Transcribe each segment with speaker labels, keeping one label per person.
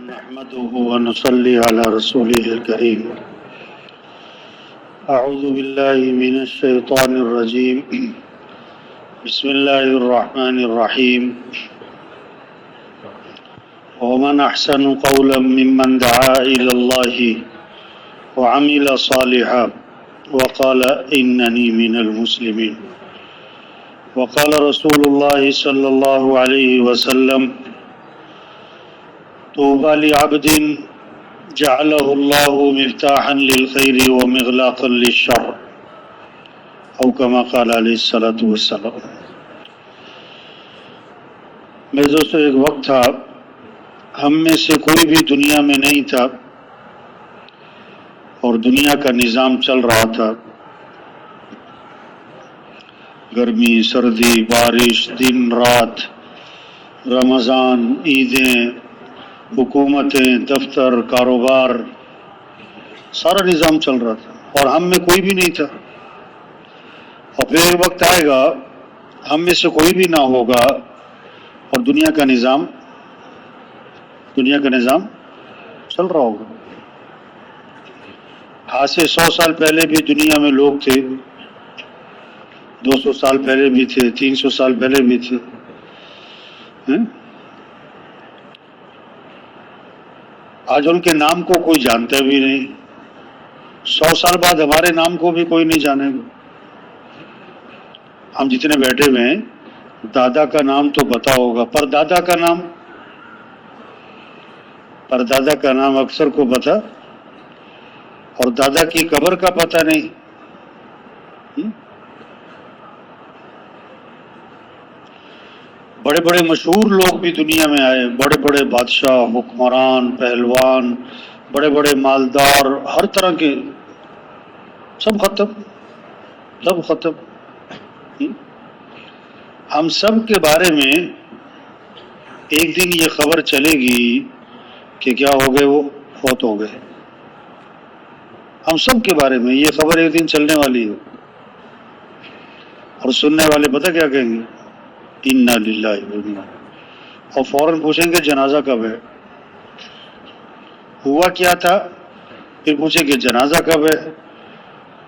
Speaker 1: نحمده ونصلي على رسوله الكريم. أعوذ بالله من الشيطان الرجيم. بسم الله الرحمن الرحيم. ومن أحسن قولا ممن دعا إلى الله وعمل صالحا وقال إنني من المسلمين. وقال رسول الله صلى الله عليه وسلم: طوبى لعبد جعله الله مفتاحا للخير ومغلاقا للشر، او كما قال علیہ الصلوۃ والسلام. میرے دوستو، ایک وقت تھا ہم میں سے کوئی بھی دنیا میں نہیں تھا اور دنیا کا نظام چل رہا تھا. گرمی، سردی، بارش، دن رات، رمضان، عیدیں، حکومتیں، دفتر، کاروبار، سارا نظام چل رہا تھا اور ہم میں کوئی بھی نہیں تھا. اور پھر ایک وقت آئے گا ہم میں سے کوئی بھی نہ ہوگا اور دنیا کا نظام چل رہا ہوگا. آج سے 100 سال پہلے بھی دنیا میں لوگ تھے، 200 سال پہلے بھی تھے، 300 سال پہلے بھی تھے. آج ان کے نام کو کوئی جانتا بھی نہیں. 100 سال بعد ہمارے نام کو بھی کوئی نہیں جانے گا. ہم جتنے بیٹھے ہوئے ہیں، دادا کا نام تو پتا ہوگا، پر دادا کا نام اکثر کو پتا، اور دادا کی قبر کا پتہ نہیں. بڑے بڑے مشہور لوگ بھی دنیا میں آئے، بڑے بڑے بادشاہ، حکمران، پہلوان، بڑے بڑے مالدار، ہر طرح کے، سب ختم. ہم سب کے بارے میں ایک دن یہ خبر چلے گی کہ کیا ہو گئے، وہ فوت ہو گئے. ہم سب کے بارے میں یہ خبر ایک دن چلنے والی ہے، اور سننے والے پتہ کیا کہیں گے؟ انا للہ و انا، اور فوراً پوچھیں گے جنازہ کب ہے، ہوا کیا تھا، پھر پوچھیں گے جنازہ کب ہے.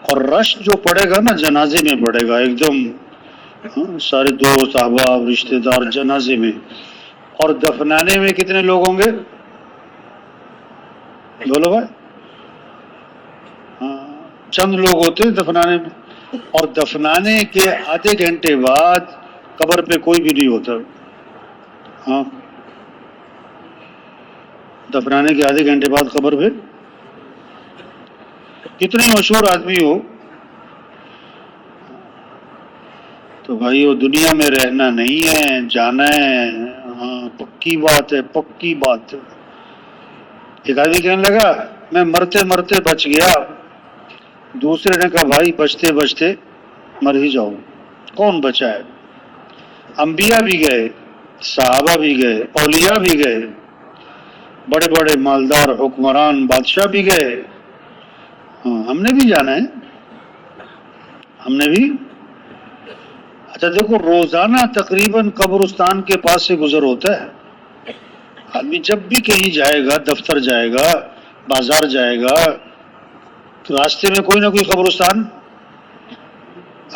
Speaker 1: اور رش جو پڑے گا نا جنازے میں پڑے گا ایک دم، سارے دوست احباب رشتہ دار جنازے میں. اور دفنانے میں کتنے لوگ ہوں گے؟ بولو بھائی. چند لوگ ہوتے ہیں دفنانے میں، اور دفنانے کے آدھے گھنٹے بعد قبر پہ کوئی بھی نہیں ہوتا. دفنانے کے آدھے گھنٹے بعد قبر پہ کتنے مشہور آدمی ہو تو بھائی وہ دنیا میں رہنا نہیں ہے، جانا ہے. پکی بات ہے. ایک آدمی کہنے لگا میں مرتے مرتے بچ گیا. دوسرے نے کہا بھائی بچتے بچتے مر ہی جاؤ. کون بچا ہے؟ انبیاء بھی گئے، صحابہ بھی گئے، اولیاء بھی گئے، بڑے بڑے مالدار حکمران بادشاہ بھی گئے. ہم نے بھی جانا ہے، ہم نے بھی. اچھا دیکھو، روزانہ تقریباً قبرستان کے پاس سے گزر ہوتا ہے. آدمی جب بھی کہیں جائے گا، دفتر جائے گا، بازار جائے گا، راستے میں کوئی نہ کوئی قبرستان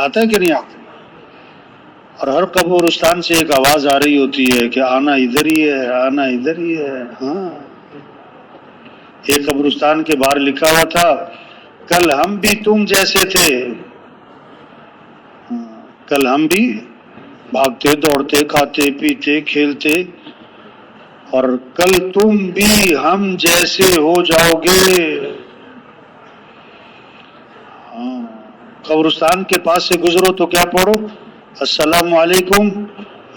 Speaker 1: آتا ہے کہ نہیں آتا؟ اور ہر قبرستان سے ایک آواز آ رہی ہوتی ہے کہ آنا ادھر ہی ہے، آنا ادھر ہی ہے. ایک قبرستان کے باہر لکھا ہوا تھا کل ہم بھی تم جیسے تھے. کل ہم بھی بھاگتے دوڑتے کھاتے پیتے کھیلتے، اور کل تم بھی ہم جیسے ہو جاؤ گے. قبرستان کے پاس سے گزرو تو کیا پڑھو؟ السلام علیکم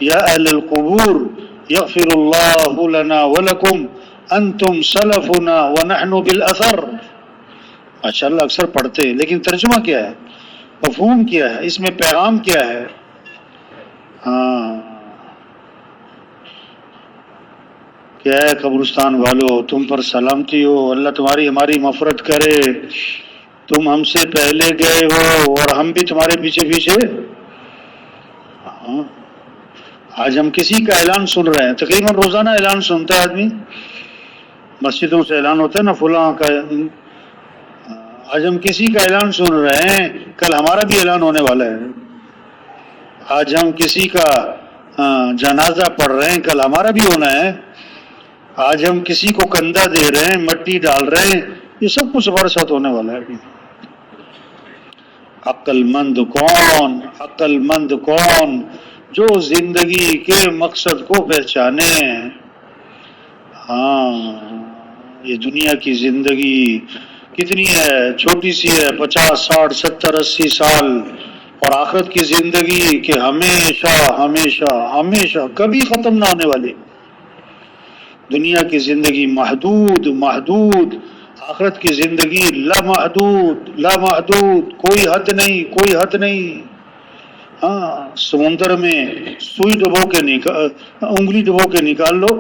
Speaker 1: یا اہل القبور یغفر اللہ لنا ولکم انتم سلفنا ونحن بالاثر. ماشاءاللہ اکثر پڑھتے ہیں، لیکن ترجمہ کیا ہے، مفہوم کیا ہے، اس میں پیغام کیا ہے؟ کیا ہے؟ قبرستان والو تم پر سلامتی ہو، اللہ تمہاری ہماری مغفرت کرے. تم ہم سے پہلے گئے ہو اور ہم بھی تمہارے پیچھے پیچھے. آج ہم کسی کا اعلان سن رہے ہیں، تقریباً روزانہ اعلان سنتا ہے آدمی. مسجدوں سے اعلان ہوتا ہے نا فلاں کا، آج ہم کسی کا اعلان سن رہے ہیں، کل ہمارا بھی اعلان ہونے والا ہے. آج ہم کسی کا جنازہ پڑھ رہے ہیں، کل ہمارا بھی ہونا ہے. آج ہم کسی کو کندھا دے رہے ہیں، مٹی ڈال رہے ہیں، یہ سب کچھ ہمارے ساتھ ہونے والا ہے. عقل مند کون، عقل مند کون جو زندگی کے مقصد کو پہچانے. ہاں یہ دنیا کی زندگی کتنی ہے، چھوٹی سی ہے، 50 60 70 80 سال، اور آخرت کی زندگی کہ ہمیشہ ہمیشہ ہمیشہ کبھی ختم نہ ہونے والی. دنیا کی زندگی محدود محدود، آخرت کی زندگی لامحدود لامحدود، کوئی حد نہیں کوئی حد نہیں. ہاں سمندر میں سوئی ڈبو کے انگلی ڈبو کے نکال لو،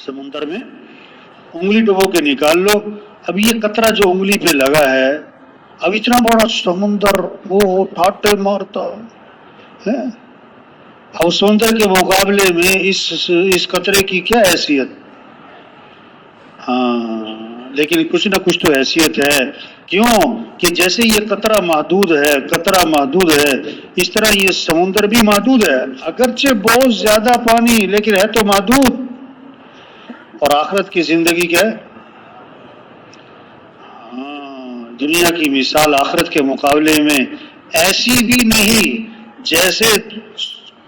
Speaker 1: سمندر میں انگلی ڈبو کے نکال لو. اب یہ قطرہ جو انگلی پہ لگا ہے، اب اتنا بڑا سمندر وہ ٹھاٹے مارتا ہے، اور سمندر کے مقابلے میں اس قطرے کی کیا حیثیت. ہاں لیکن کچھ نہ کچھ تو حیثیت ہے. کیوں کہ جیسے یہ قطرہ محدود ہے، قطرہ محدود ہے، اس طرح یہ سمندر بھی محدود ہے، اگرچہ بہت زیادہ پانی لیکن ہے تو محدود. اور آخرت کی زندگی کیا ہے؟ دنیا کی مثال آخرت کے مقابلے میں ایسی بھی نہیں جیسے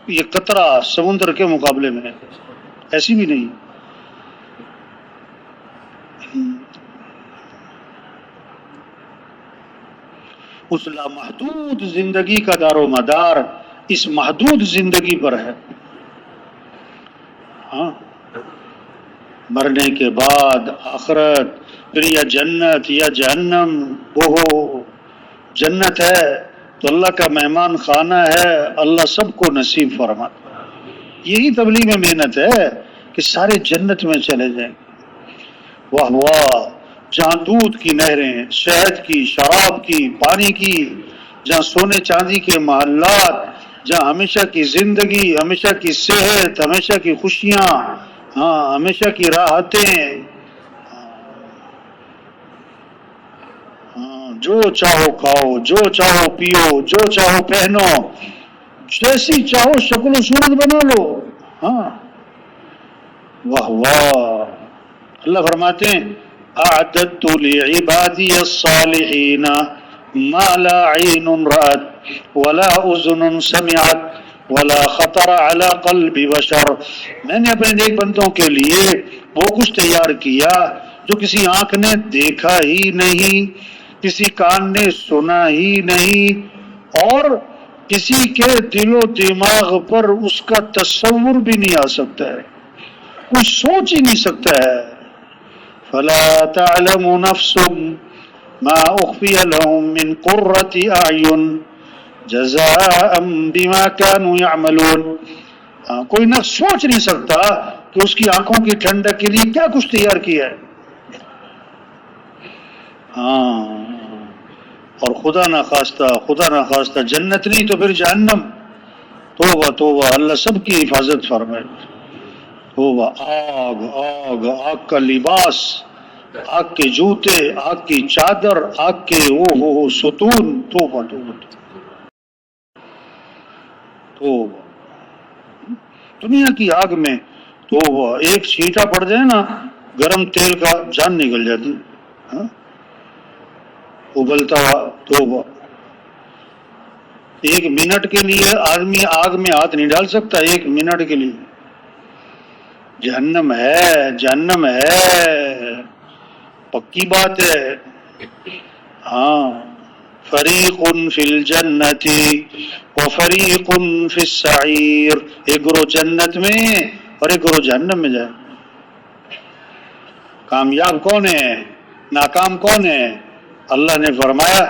Speaker 1: یہ قطرہ سمندر کے مقابلے میں، ایسی بھی نہیں. اس لامحدود زندگی کا دار و مدار اس محدود زندگی پر ہے. ہاں مرنے کے بعد آخرت، پھر یا جنت یا جہنم. وہ جنت ہے تو اللہ کا مہمان خانہ ہے، اللہ سب کو نصیب فرماتا. یہی تبلیغ میں محنت ہے کہ سارے جنت میں چلے جائیں. واہ واہ، جہاں دودھ کی نہریں، شہد کی، شراب کی، پانی کی، جہاں سونے چاندی کے محلات، جہاں ہمیشہ کی زندگی، ہمیشہ کی صحت، ہمیشہ کی خوشیاں، ہاں ہمیشہ کی راحتیں. جو چاہو کھاؤ، جو چاہو پیو، جو چاہو پہنو، جیسی چاہو شکل و صورت بنا لو. ہاں واہ واہ. اللہ فرماتے ہیں اعددت لعبادی الصالحین ما لا عین رأت ولا اذن سمعت ولا خطر على قلب بشر. میں نے اپنے نیک بندوں کے لیے وہ کچھ تیار کیا جو کسی آنکھ نے دیکھا ہی نہیں، کسی کان نے سنا ہی نہیں، اور کسی کے دل و دماغ پر اس کا تصور بھی نہیں آ سکتا ہے، کوئی سوچ ہی نہیں سکتا ہے. فلا تعلم نفس ما اخفی لهم من قرة اعین جزاء بما كانوا يعملون. کوئی نہ سوچ نہیں سکتا کہ اس کی آنکھوں کی ٹھنڈک کے لیے کیا کچھ تیار کیا ہے. ہاں اور خدا نہ خواستہ جنت نہیں تو پھر جہنم. توبہ توبہ، اللہ سب کی حفاظت فرمائے. توبہ، آگ آگ، آگ کا لباس، آگ کے جوتے، آگ کی چادر، آگ کے وہ ستون. توبہ توبہ توبہ. دنیا کی آگ میں توبہ، ایک چھینٹا پڑ جائے نا گرم تیل کا، جان نکل جاتی. ابلتا ہوا توبہ. ایک منٹ کے لیے آدمی آگ میں ہاتھ نہیں ڈال سکتا، ایک منٹ کے لیے. جہنم ہے، جہنم ہے، پکی بات ہے. ہاں فریق فی الجنت وفریق فی السعیر. ایک گروہ جنت میں اور ایک گروہ جہنم میں جائے. کامیاب کون ہے، ناکام کون ہے؟ اللہ نے فرمایا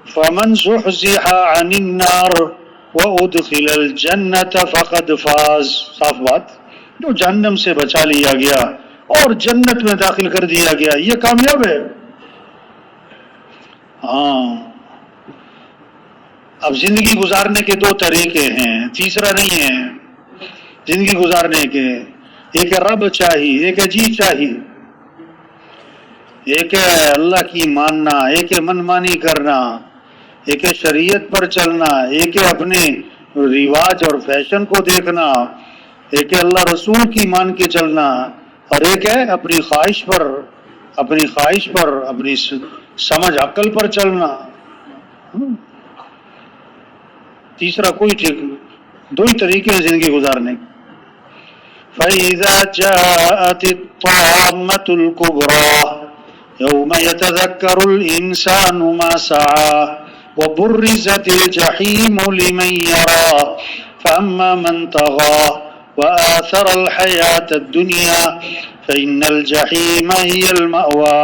Speaker 1: فمن زحزح عن النار وادخل الجنت فقد فاز. صاف بات، جو جہنم سے بچا لیا گیا اور جنت میں داخل کر دیا گیا یہ کامیاب ہے. ہاں اب زندگی گزارنے کے دو طریقے ہیں، تیسرا نہیں ہے. زندگی گزارنے کے. ایک ہے رب چاہیے، ایک ہے جی چاہیے، ایک ہے اللہ کی ماننا، ایک ہے من مانی کرنا، ایک ہے شریعت پر چلنا، ایک ہے اپنے رواج اور فیشن کو دیکھنا، ایک ہے اللہ رسول کی مان کے چلنا، اور ایک ہے اپنی خواہش پر اپنی سمجھ عقل پر چلنا. تیسرا کوئی ٹھیک، دو ہی طریقے ہیں زندگی گزارنے کے. فَإِذَا جَاءَتِ الطَّامَّةُ الْكُبْرَى يَوْمَ يَتَذَكَّرُ الْإِنسَانُ مَا سَعَى وَبُرِّزَتِ الْجَحِيمُ لِمَنْ يَرَى فَأَمَّا مَنْ طَغَى وَآثَرَ الْحَيَاةَ الدُّنْيَا فَإِنَّ الْجَحِيمَ هِيَ الْمَأْوَى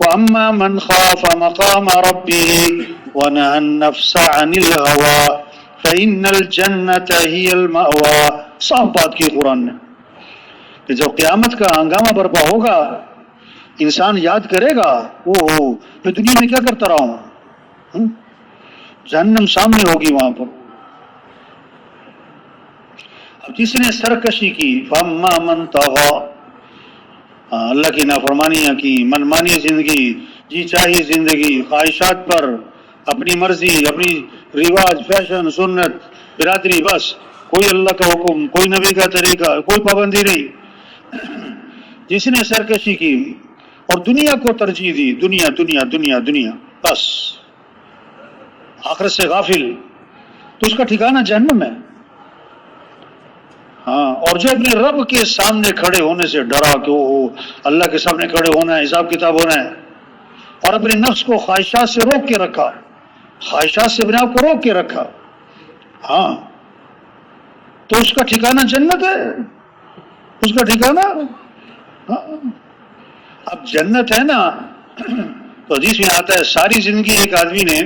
Speaker 1: وَأَمَّا مَنْ خَافَ مَقَامَ رَبِّهِ وَنَهَى النَّفْسَ عَنِ الْهَوَى فَإِنَّ الْجَنَّةَ هِيَ الْمَأْوَى. صاف بات کی قرآن نے کہ جب قیامت کا ہنگامہ برپا ہوگا انسان یاد کرے گا، میں دنیا میں کیا کرتا رہا ہوں. جہنم سامنے ہوگی وہاں پر. اب جس نے سرکشی کی فَأَمَّا مَنْ طَغَى، اللہ کی نافرمانیاں کی، منمانی زندگی، جی چاہیے زندگی، خواہشات پر، اپنی مرضی، اپنی رواج، فیشن، سنت، برادری، بس کوئی اللہ کا حکم، کوئی نبی کا طریقہ، کوئی پابندی نہیں. جس نے سرکشی کی اور دنیا کو ترجیح دی، دنیا دنیا دنیا دنیا، بس آخرت سے غافل، تو اس کا ٹھکانہ جہنم ہے. ہاں، اور جو اپنے رب کے سامنے کھڑے ہونے سے ڈرا کہ اللہ کے سامنے کھڑے ہونا ہے، حساب کتاب ہونا ہے، اور اپنے نفس کو خواہشات سے روک کے رکھا، خواہشات سے اپنے آپ کو روک کے رکھا، ہاں، تو اس کا ٹھکانہ جنت ہے، اس کا ٹھکانہ. ہاں. اب جنت ہے نا، تو حدیث میں آتا ہے ساری زندگی ایک آدمی نے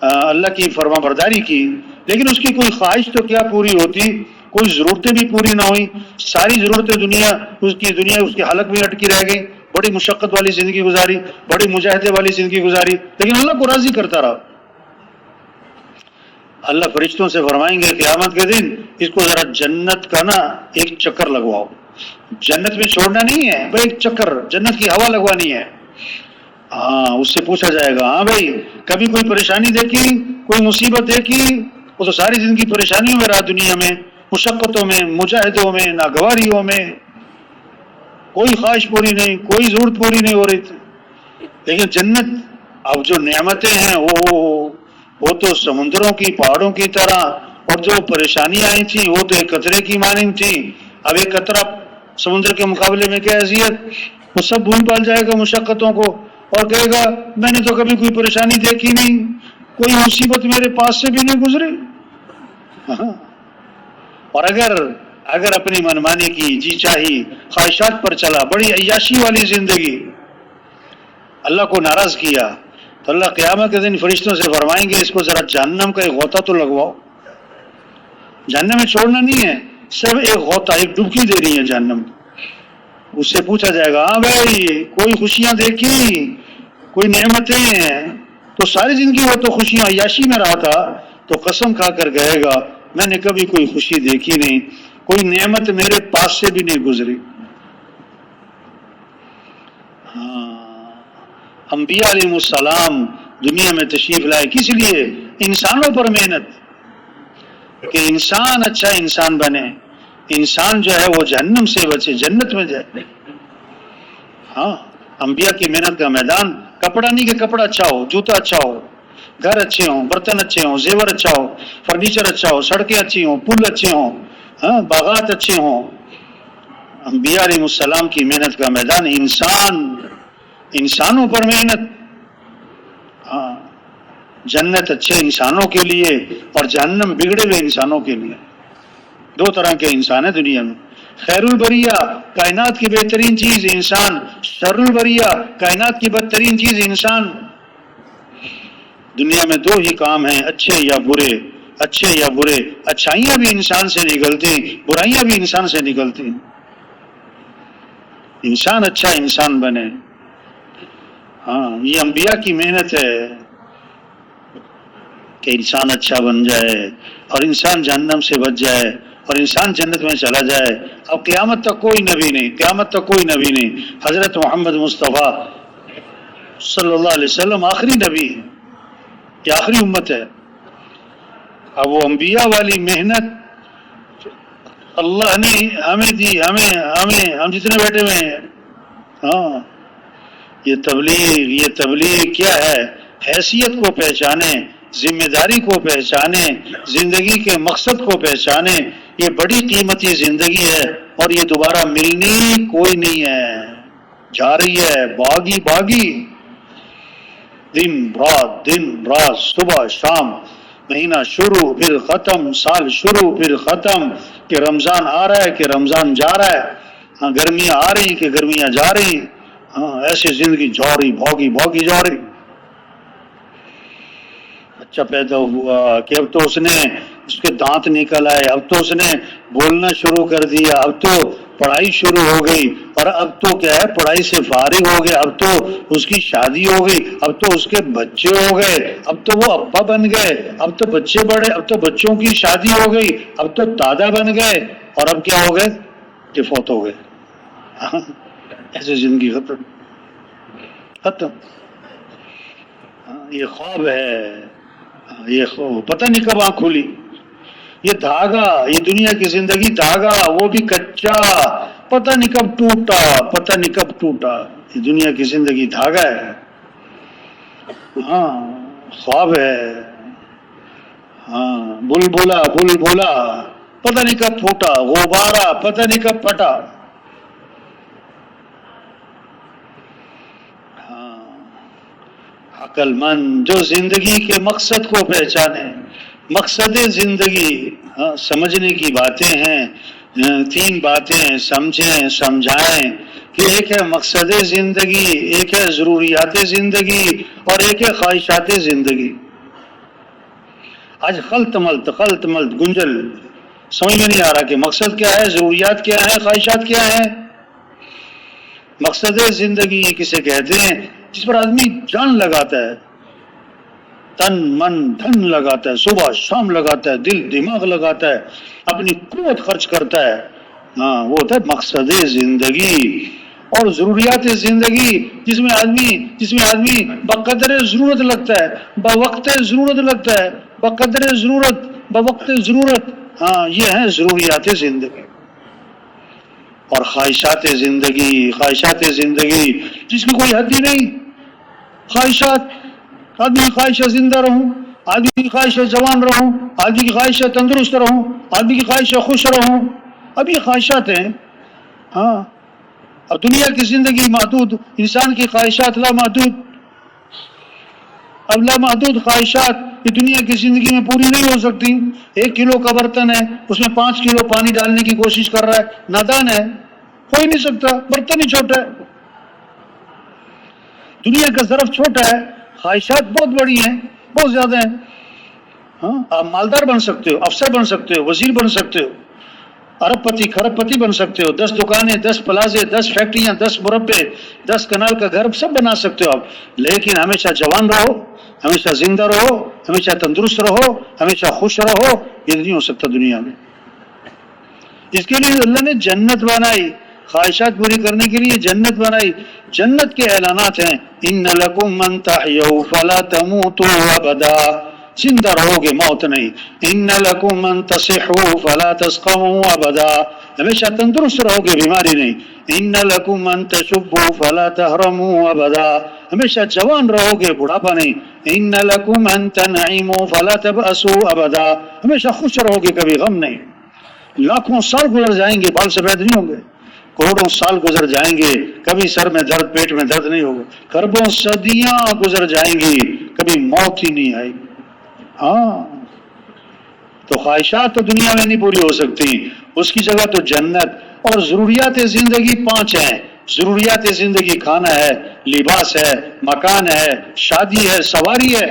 Speaker 1: اللہ کی فرما برداری کی، لیکن اس کی کوئی خواہش تو کیا پوری ہوتی، کوئی ضرورتیں بھی پوری نہ ہوئی، ساری ضرورتیں اس کے حلق میں اٹکی رہ گئی، بڑی مشقت والی زندگی گزاری، بڑی مجاہدے والی زندگی گزاری، لیکن اللہ کو راضی کرتا رہا. اللہ فرشتوں سے فرمائیں گے قیامت کے دن اس کو ذرا جنت کا نا ایک چکر لگواؤ. جنت میں چھوڑنا نہیں ہے بھائی، ایک چکر جنت کی ہوا لگوانی ہے. ہاں، اس سے پوچھا جائے گا، ہاں بھائی کبھی کوئی پریشانی دیکھی، کوئی مصیبت دیکھی؟ وہ تو ساری زندگی پریشانیوں میں رہا، دنیا میں مشقتوں میں، مجاہدوں میں، ناگواریوں میں، کوئی خواہش پوری نہیں، کوئی ضرورت پوری نہیں ہو رہی تھی. لیکن جنت، اب جو نعمتیں ہیں وہ تو سمندروں کی، پہاڑوں کی طرح، اور جو پریشانیاں آئی تھیں وہ تو ایک قطرے کی مانند تھیں. اب ایک قطرہ سمندر کے مقابلے میں کیا حیثیت، وہ سب بھول بھال جائے گا مشقتوں کو اور کہے گا میں نے تو کبھی کوئی پریشانی دیکھی نہیں، کوئی مصیبت میرے پاس سے بھی نہیں گزری. اور اگر اپنی منمانی کی، جی چاہی، خواہشات پر چلا، بڑی عیاشی والی زندگی، اللہ کو ناراض کیا، تو اللہ قیامت کے دن فرشتوں سے فرمائیں گے اس کو ذرا جہنم کا ایک غوطہ تو لگواؤ. جہنم میں چھوڑنا نہیں ہے، صرف ایک غوطہ، ایک ڈبکی دے رہی ہے جہنم. اس سے پوچھا جائے گا، ہاں بھائی کوئی خوشیاں دیکھی، کوئی نعمتیں ہیں؟ تو ساری زندگی وہ تو خوشیاں عیاشی میں رہا تھا، تو قسم کھا کر کہے گا میں نے کبھی کوئی خوشی دیکھی نہیں، کوئی نعمت میرے پاس سے بھی نہیں گزری. ہاں، انبیاء علیہ السلام دنیا میں تشریف لائے کس لیے؟ انسانوں پر محنت، کہ انسان اچھا انسان بنے، انسان جو ہے وہ جہنم سے بچے، جنت میں جائے. ہاں، انبیاء کی محنت کا میدان کپڑا نہیں کہ کپڑا اچھا ہو، جوتا اچھا ہو، گھر اچھے ہوں، برتن اچھے ہوں، زیور اچھا ہو، فرنیچر اچھا ہو، سڑکیں اچھی ہوں، پل اچھے ہوں، ہاں، باغات اچھے ہوں. انبیاء علیہ السلام کی محنت کا میدان انسانوں پر محنت. ہاں، جنت اچھے انسانوں کے لیے اور جہنم بگڑے ہوئے انسانوں کے لیے. دو طرح کے انسان ہیں دنیا میں، خیر البریہ کائنات کی بہترین چیز انسان، شر البریہ کائنات کی بدترین چیز انسان. دنیا میں دو ہی کام ہیں، اچھے یا برے، اچھے یا برے. اچھائیاں بھی انسان سے نکلتی، برائیاں بھی انسان سے نکلتی. انسان اچھا انسان بنے. ہاں، یہ انبیاء کی محنت ہے کہ انسان اچھا بن جائے اور انسان جہنم سے بچ جائے اور انسان جنت میں چلا جائے. اب قیامت تک کوئی نبی نہیں، قیامت تک کوئی نبی نہیں. حضرت محمد مصطفیٰ صلی اللہ علیہ وسلم آخری نبی ہے، یہ آخری امت ہے. اب وہ انبیاء والی محنت اللہ نے ہمیں دی، ہم جتنے بیٹھے ہوئے ہیں. ہاں یہ تبلیغ کیا ہے؟ حیثیت کو پہچانے، ذمہ داری کو پہچانے، زندگی کے مقصد کو پہچانے. یہ بڑی قیمتی زندگی ہے اور یہ دوبارہ ملنی کوئی نہیں ہے، جا رہی ہے باغی دن رات صبح شام، مہینہ شروع پھر ختم، سال شروع پھر ختم، کہ رمضان آ رہا ہے کہ رمضان جا رہا ہے، ہاں گرمیاں آ رہی کہ گرمیاں جا رہی. ہاں ایسے زندگی جا رہی بھاگی جا رہی. بچہ پیدا ہوا کہ اب تو اس کے دانت نکل آئے، اب تو اس نے بولنا شروع کر دیا، اب تو پڑھائی شروع ہو گئی، اور اب تو کیا ہے پڑھائی سے فارغ ہو گیا، اب تو اس کی شادی ہو گئی، اب تو اس کے بچے ہو گئے، اب تو وہ ابا بن گئے، اب تو بچے بڑے، اب تو بچوں کی شادی ہو گئی، اب تو دادا بن گئے، اور اب کیا ہو گئے کہ فوت ہو گئے. ایسے زندگی ختم. یہ خواب ہے، یہ خواب پتہ نہیں کب آنکھ کھولی. یہ دھاگا، یہ دنیا کی زندگی دھاگا، وہ بھی کچا، پتہ نہیں کب ٹوٹا. یہ دنیا کی زندگی دھاگا ہے. ہاں خواب ہے. ہاں بلبلا پتہ نہیں کب پھوٹا، غبارہ پتہ نہیں کب پھٹا. عقل مند جو زندگی کے مقصد کو پہچانے. مقصد زندگی سمجھنے کی باتیں ہیں، 3 باتیں سمجھائیں کہ ایک ہے مقصد زندگی، ایک ہے ضروریات زندگی، اور ایک ہے خواہشات زندگی. آج خلط ملت گنجل، سمجھ میں نہیں آ رہا کہ مقصد کیا ہے، ضروریات کیا ہے، خواہشات کیا ہے. مقصد زندگی کسے کہتے ہیں؟ جس پر آدمی جان لگاتا ہے، تن من دھن لگاتا ہے، صبح شام لگاتا ہے، دل دماغ لگاتا ہے، اپنی قوت خرچ کرتا ہے. ہاں وہ ہوتا ہے مقصد زندگی. اور ضروریات زندگی جس میں آدمی بقدر ضرورت لگتا ہے، بوقت ضرورت لگتا ہے، بقدر ضرورت بوقت ضرورت. ہاں یہ ہیں ضروریات زندگی. اور خواہشات زندگی جس کی کوئی حد ہی نہیں. خواہشات، آدمی کی خواہش ہے زندہ رہوں، آدمی کی خواہش ہے جوان رہوں، آدمی کی خواہش ہے تندرست رہوں، آدمی کی خواہش ہے خوش رہوں. اب یہ خواہشات ہیں. ہاں اب دنیا کی زندگی محدود، انسان کی خواہشات لامحدود. اب لامحدود خواہشات یہ دنیا کی زندگی میں پوری نہیں ہو سکتی. 1 کلو کا برتن ہے، اس میں 5 کلو پانی ڈالنے کی کوشش کر رہا ہے، نادان ہے، ہو ہی نہیں سکتا، برتن ہی چھوٹا ہے. دنیا کا ظرف چھوٹا ہے، خواہشات بہت بڑی ہیں، بہت زیادہ ہیں. ہاں آپ مالدار بن سکتے ہو، افسر بن سکتے ہو، وزیر بن سکتے ہو، ارب پتی کھرب پتی بن سکتے ہو، 10 دکانیں، 10 پلازے، 10 فیکٹریاں، 10 مربے، 10 کنال کا گھر سب بنا سکتے ہو آپ. لیکن ہمیشہ جوان رہو، ہمیشہ زندہ رہو، ہمیشہ تندرست رہو، ہمیشہ خوش رہو، یہ نہیں ہو سکتا دنیا میں. اس کے لیے اللہ نے جنت بنائی، خواہشات پوری کرنے کے لیے جنت بنائی. جنت کے اعلانات ہیں، ان لکم من تحیوا فلا تموتوا ابدا، زندہ رہو گے موت نہیں. ان لکم من تصحوا فلا تسقموا ابدا، ہمیشہ تندرست رہو گے بیماری نہیں. ان لکم من تشبوا فلا تحرموا ابدا، ہمیشہ جوان رہو گے بڑھاپا نہیں. ان لکم من تنعموا فلا تبأسوا ابدا، ہمیشہ خوش رہو گے کبھی غم نہیں. لاکھوں سال گزر جائیں گے بال سفید نہیں ہوں گے، کروڑوں سال گزر جائیں گے کبھی سر میں درد پیٹ میں درد نہیں ہوگا، خربوں صدیاں گزر جائیں گی کبھی موت ہی نہیں آئے گی. ہاں تو خواہشات تو دنیا میں نہیں پوری ہو سکتی، اس کی جگہ تو جنت. اور ضروریات زندگی 5 ہیں. ضروریات زندگی کھانا ہے، لباس ہے، مکان ہے، شادی ہے، سواری ہے.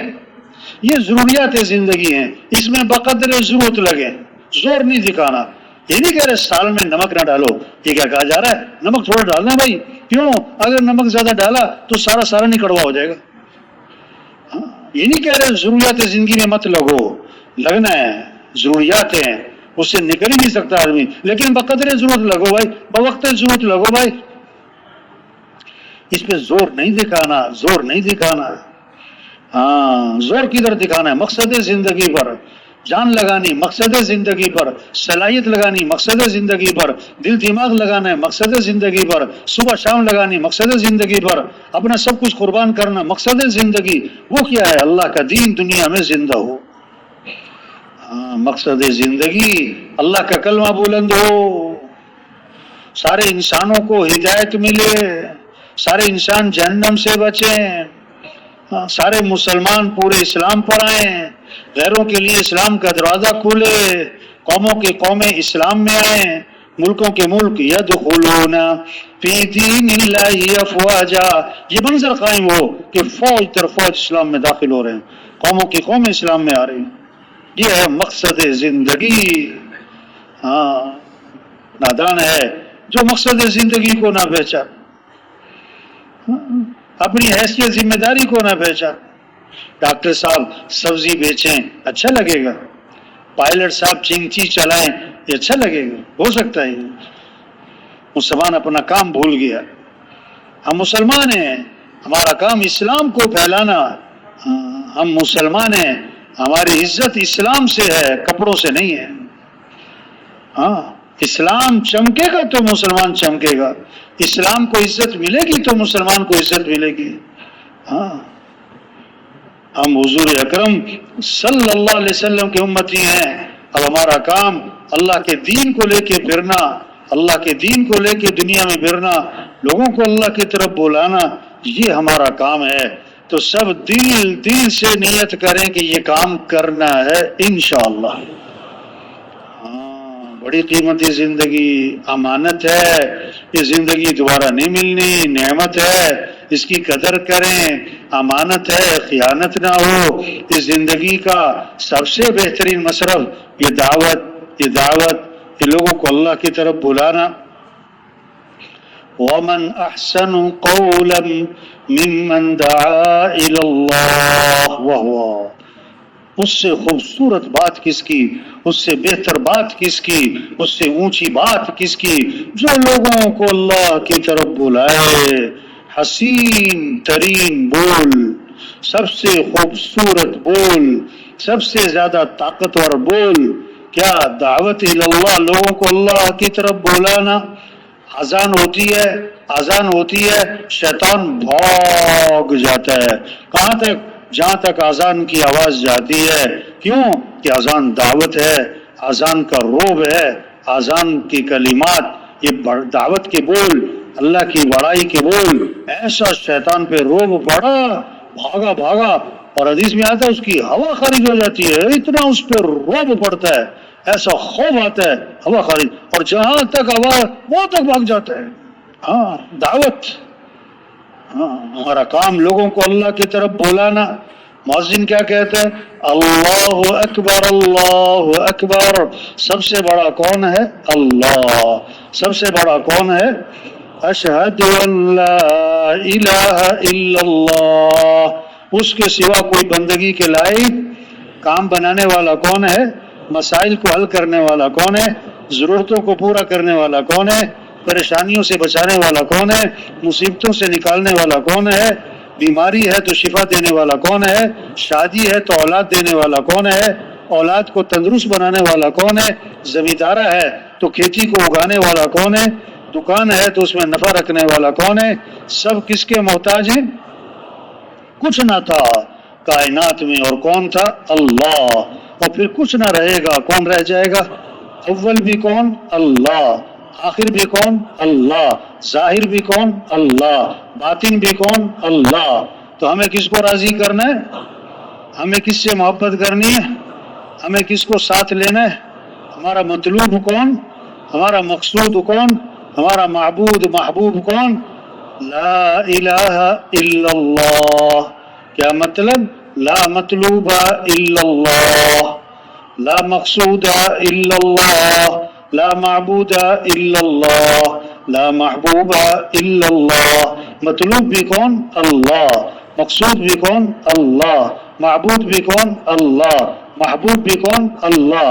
Speaker 1: یہ ضروریات زندگی ہیں، اس میں بقدر ضرورت لگے، زور نہیں دکھانا. یہ نہیں کہہ رہے سال میں نمک نہ ڈالو، یہ کیا کہا جا رہا ہے؟ نمک تھوڑا ڈالنا بھائی. کیوں؟ اگر نمک زیادہ ڈالا تو سارا نہیں کڑوا ہو جائے گا. یہ نہیں کہہ رہے ضروریات زندگی میں مت لگو، لگنا ہے، ضروریات ہیں. اس سے نکل ہی نہیں سکتا آدمی. لیکن بقدر ضرورت لگو بھائی، بوقت ضرورت لگو بھائی. اس پہ زور نہیں دکھانا، زور نہیں دکھانا. ہاں، زور کدھر دکھانا ہے؟ مقصد زندگی پر جان لگانی، مقصد زندگی پر صلاحیت لگانی، مقصد زندگی پر دل دماغ لگانا ہے، مقصد زندگی پر صبح شام لگانی، مقصد زندگی پر اپنا سب کچھ قربان کرنا، مقصد زندگی. وہ کیا ہے؟ اللہ کا دین دنیا میں زندہ ہو. ہاں، مقصد زندگی اللہ کا کلمہ بلند ہو، سارے انسانوں کو ہدایت ملے، سارے انسان جہنم سے بچیں، سارے مسلمان پورے اسلام پر آئیں، غیروں کے لیے اسلام کا دروازہ کھولے، قوموں کے قومیں اسلام میں آئیں، ملکوں کے ملک یدخلون فی دین اللہ افواجا. یہ منظر قائم ہو کہ فوج در فوج اسلام میں داخل ہو رہے ہیں، قوموں کی قومیں اسلام میں آ رہی ہیں. یہ ہے مقصد زندگی. ہاں، نادان ہے جو مقصد زندگی کو نہ پہچان، اپنی حیثیت ذمہ داری کو نہ پہچان. ڈاکٹر صاحب سبزی بیچیں، اچھا لگے گا. پائلٹ صاحب چنگچی چلائیں، یہ اچھا لگے گا؟ ہو سکتا ہے. مسلمان اپنا کام بھول گیا. ہم مسلمان ہیں، ہمارا کام اسلام کو پھیلانا. ہم مسلمان ہیں، ہماری عزت اسلام سے ہے، کپڑوں سے نہیں ہے. ہاں، اسلام چمکے گا تو مسلمان چمکے گا، اسلام کو عزت ملے گی تو مسلمان کو عزت ملے گی. ہاں، ہم حضور اکرم صلی اللہ علیہ وسلم کے امتی ہیں. اب ہمارا کام اللہ کے دین کو لے کے پھرنا، اللہ کے دین کو لے کے دنیا میں پھرنا، لوگوں کو اللہ کی طرف بلانا، یہ ہمارا کام ہے. تو سب دل سے نیت کریں کہ یہ کام کرنا ہے انشاءاللہ. بڑی قیمتی زندگی امانت ہے، یہ زندگی دوبارہ نہیں ملنی، نعمت ہے، اس کی قدر کریں. امانت ہے، خیانت نہ ہو. اس زندگی کا سب سے بہترین مصرف یہ دعوت، یہ لوگوں کو اللہ کی طرف بلانا. وَمَنْ أَحْسَنُ قَوْلًا مِّمَّنْ دَعَا إِلَى اللَّهِ وَهُوَ. اس سے خوبصورت بات کس کی، اس سے بہتر بات کس کی، اس سے اونچی بات کس کی، جو لوگوں کو اللہ کی طرف بلائے. حسین ترین بول، سب سے خوبصورت بول، سب سے زیادہ طاقتور بول کیا؟ دعوت اللہ، لوگوں کو اللہ کی طرف بلانا. اذان ہوتی ہے شیطان بھاگ جاتا ہے. کہاں تک؟ جہاں تک اذان کی آواز جاتی ہے. کیوں؟ کہ اذان دعوت ہے، اذان کا روب ہے، اذان کی کلمات، یہ دعوت کے بول، اللہ کی بڑائی کے بول. ایسا شیطان پہ روب پڑا، بھاگا. اور حدیث میں آتا ہے اس کی ہوا خارج ہو جاتی ہے، اتنا اس پہ روب پڑتا ہے، ایسا خوف آتا ہے، ہوا خارج، اور جہاں تک ہوا وہ تک بھاگ جاتا ہے. ہاں، دعوت. ہاں، ہمارا کام لوگوں کو اللہ کی طرف بلانا. مؤذن کیا کہتا ہے؟ اللہ اکبر، اللہ اکبر. سب سے بڑا کون ہے؟ اللہ. سب سے بڑا کون ہے؟ اشہد ان لا الہ الا اللہ. اس کے سوا کوئی بندگی کے لائق کام بنانے والا کون ہے؟ مسائل کو حل کرنے والا کون ہے؟ ضرورتوں کو پورا کرنے والا کون ہے؟ پریشانیوں سے بچانے والا کون ہے؟ مصیبتوں سے نکالنے والا کون ہے؟ بیماری ہے تو شفا دینے والا کون ہے؟ شادی ہے تو اولاد دینے والا کون ہے؟ اولاد کو تندرست بنانے والا کون ہے؟ زمیندارہ ہے تو کھیتی کو اگانے والا کون ہے؟ دکان ہے تو اس میں نفع رکھنے والا کون ہے؟ سب کس کے محتاج ہیں؟ کچھ نہ تھا کائنات میں اور کون تھا؟ اللہ. اور پھر کچھ نہ رہے گا، کون رہ جائے گا؟ اول بھی کون؟ اللہ. آخر بھی کون؟ اللہ. ظاہر بھی کون؟ اللہ. باطن بھی کون؟ اللہ. تو ہمیں کس کو راضی کرنا ہے؟ ہمیں کس سے محبت کرنی ہے؟ ہمیں کس کو ساتھ لینا ہے؟ ہمارا مطلوب کون؟ ہمارا مقصود کون؟ ہمارا معبود محبوب کون؟ لا الہ الا اللہ. کیا مطلب؟ لا مطلوب الا اللہ، لا مقصود الا اللہ، لا معبود الا اللہ، لا محبوب الا اللہ. مطلوب بھی کون؟ اللہ. مقصود بھی کون؟ اللہ. معبود بھی کون؟ اللہ. محبوب بھی کون؟ اللہ.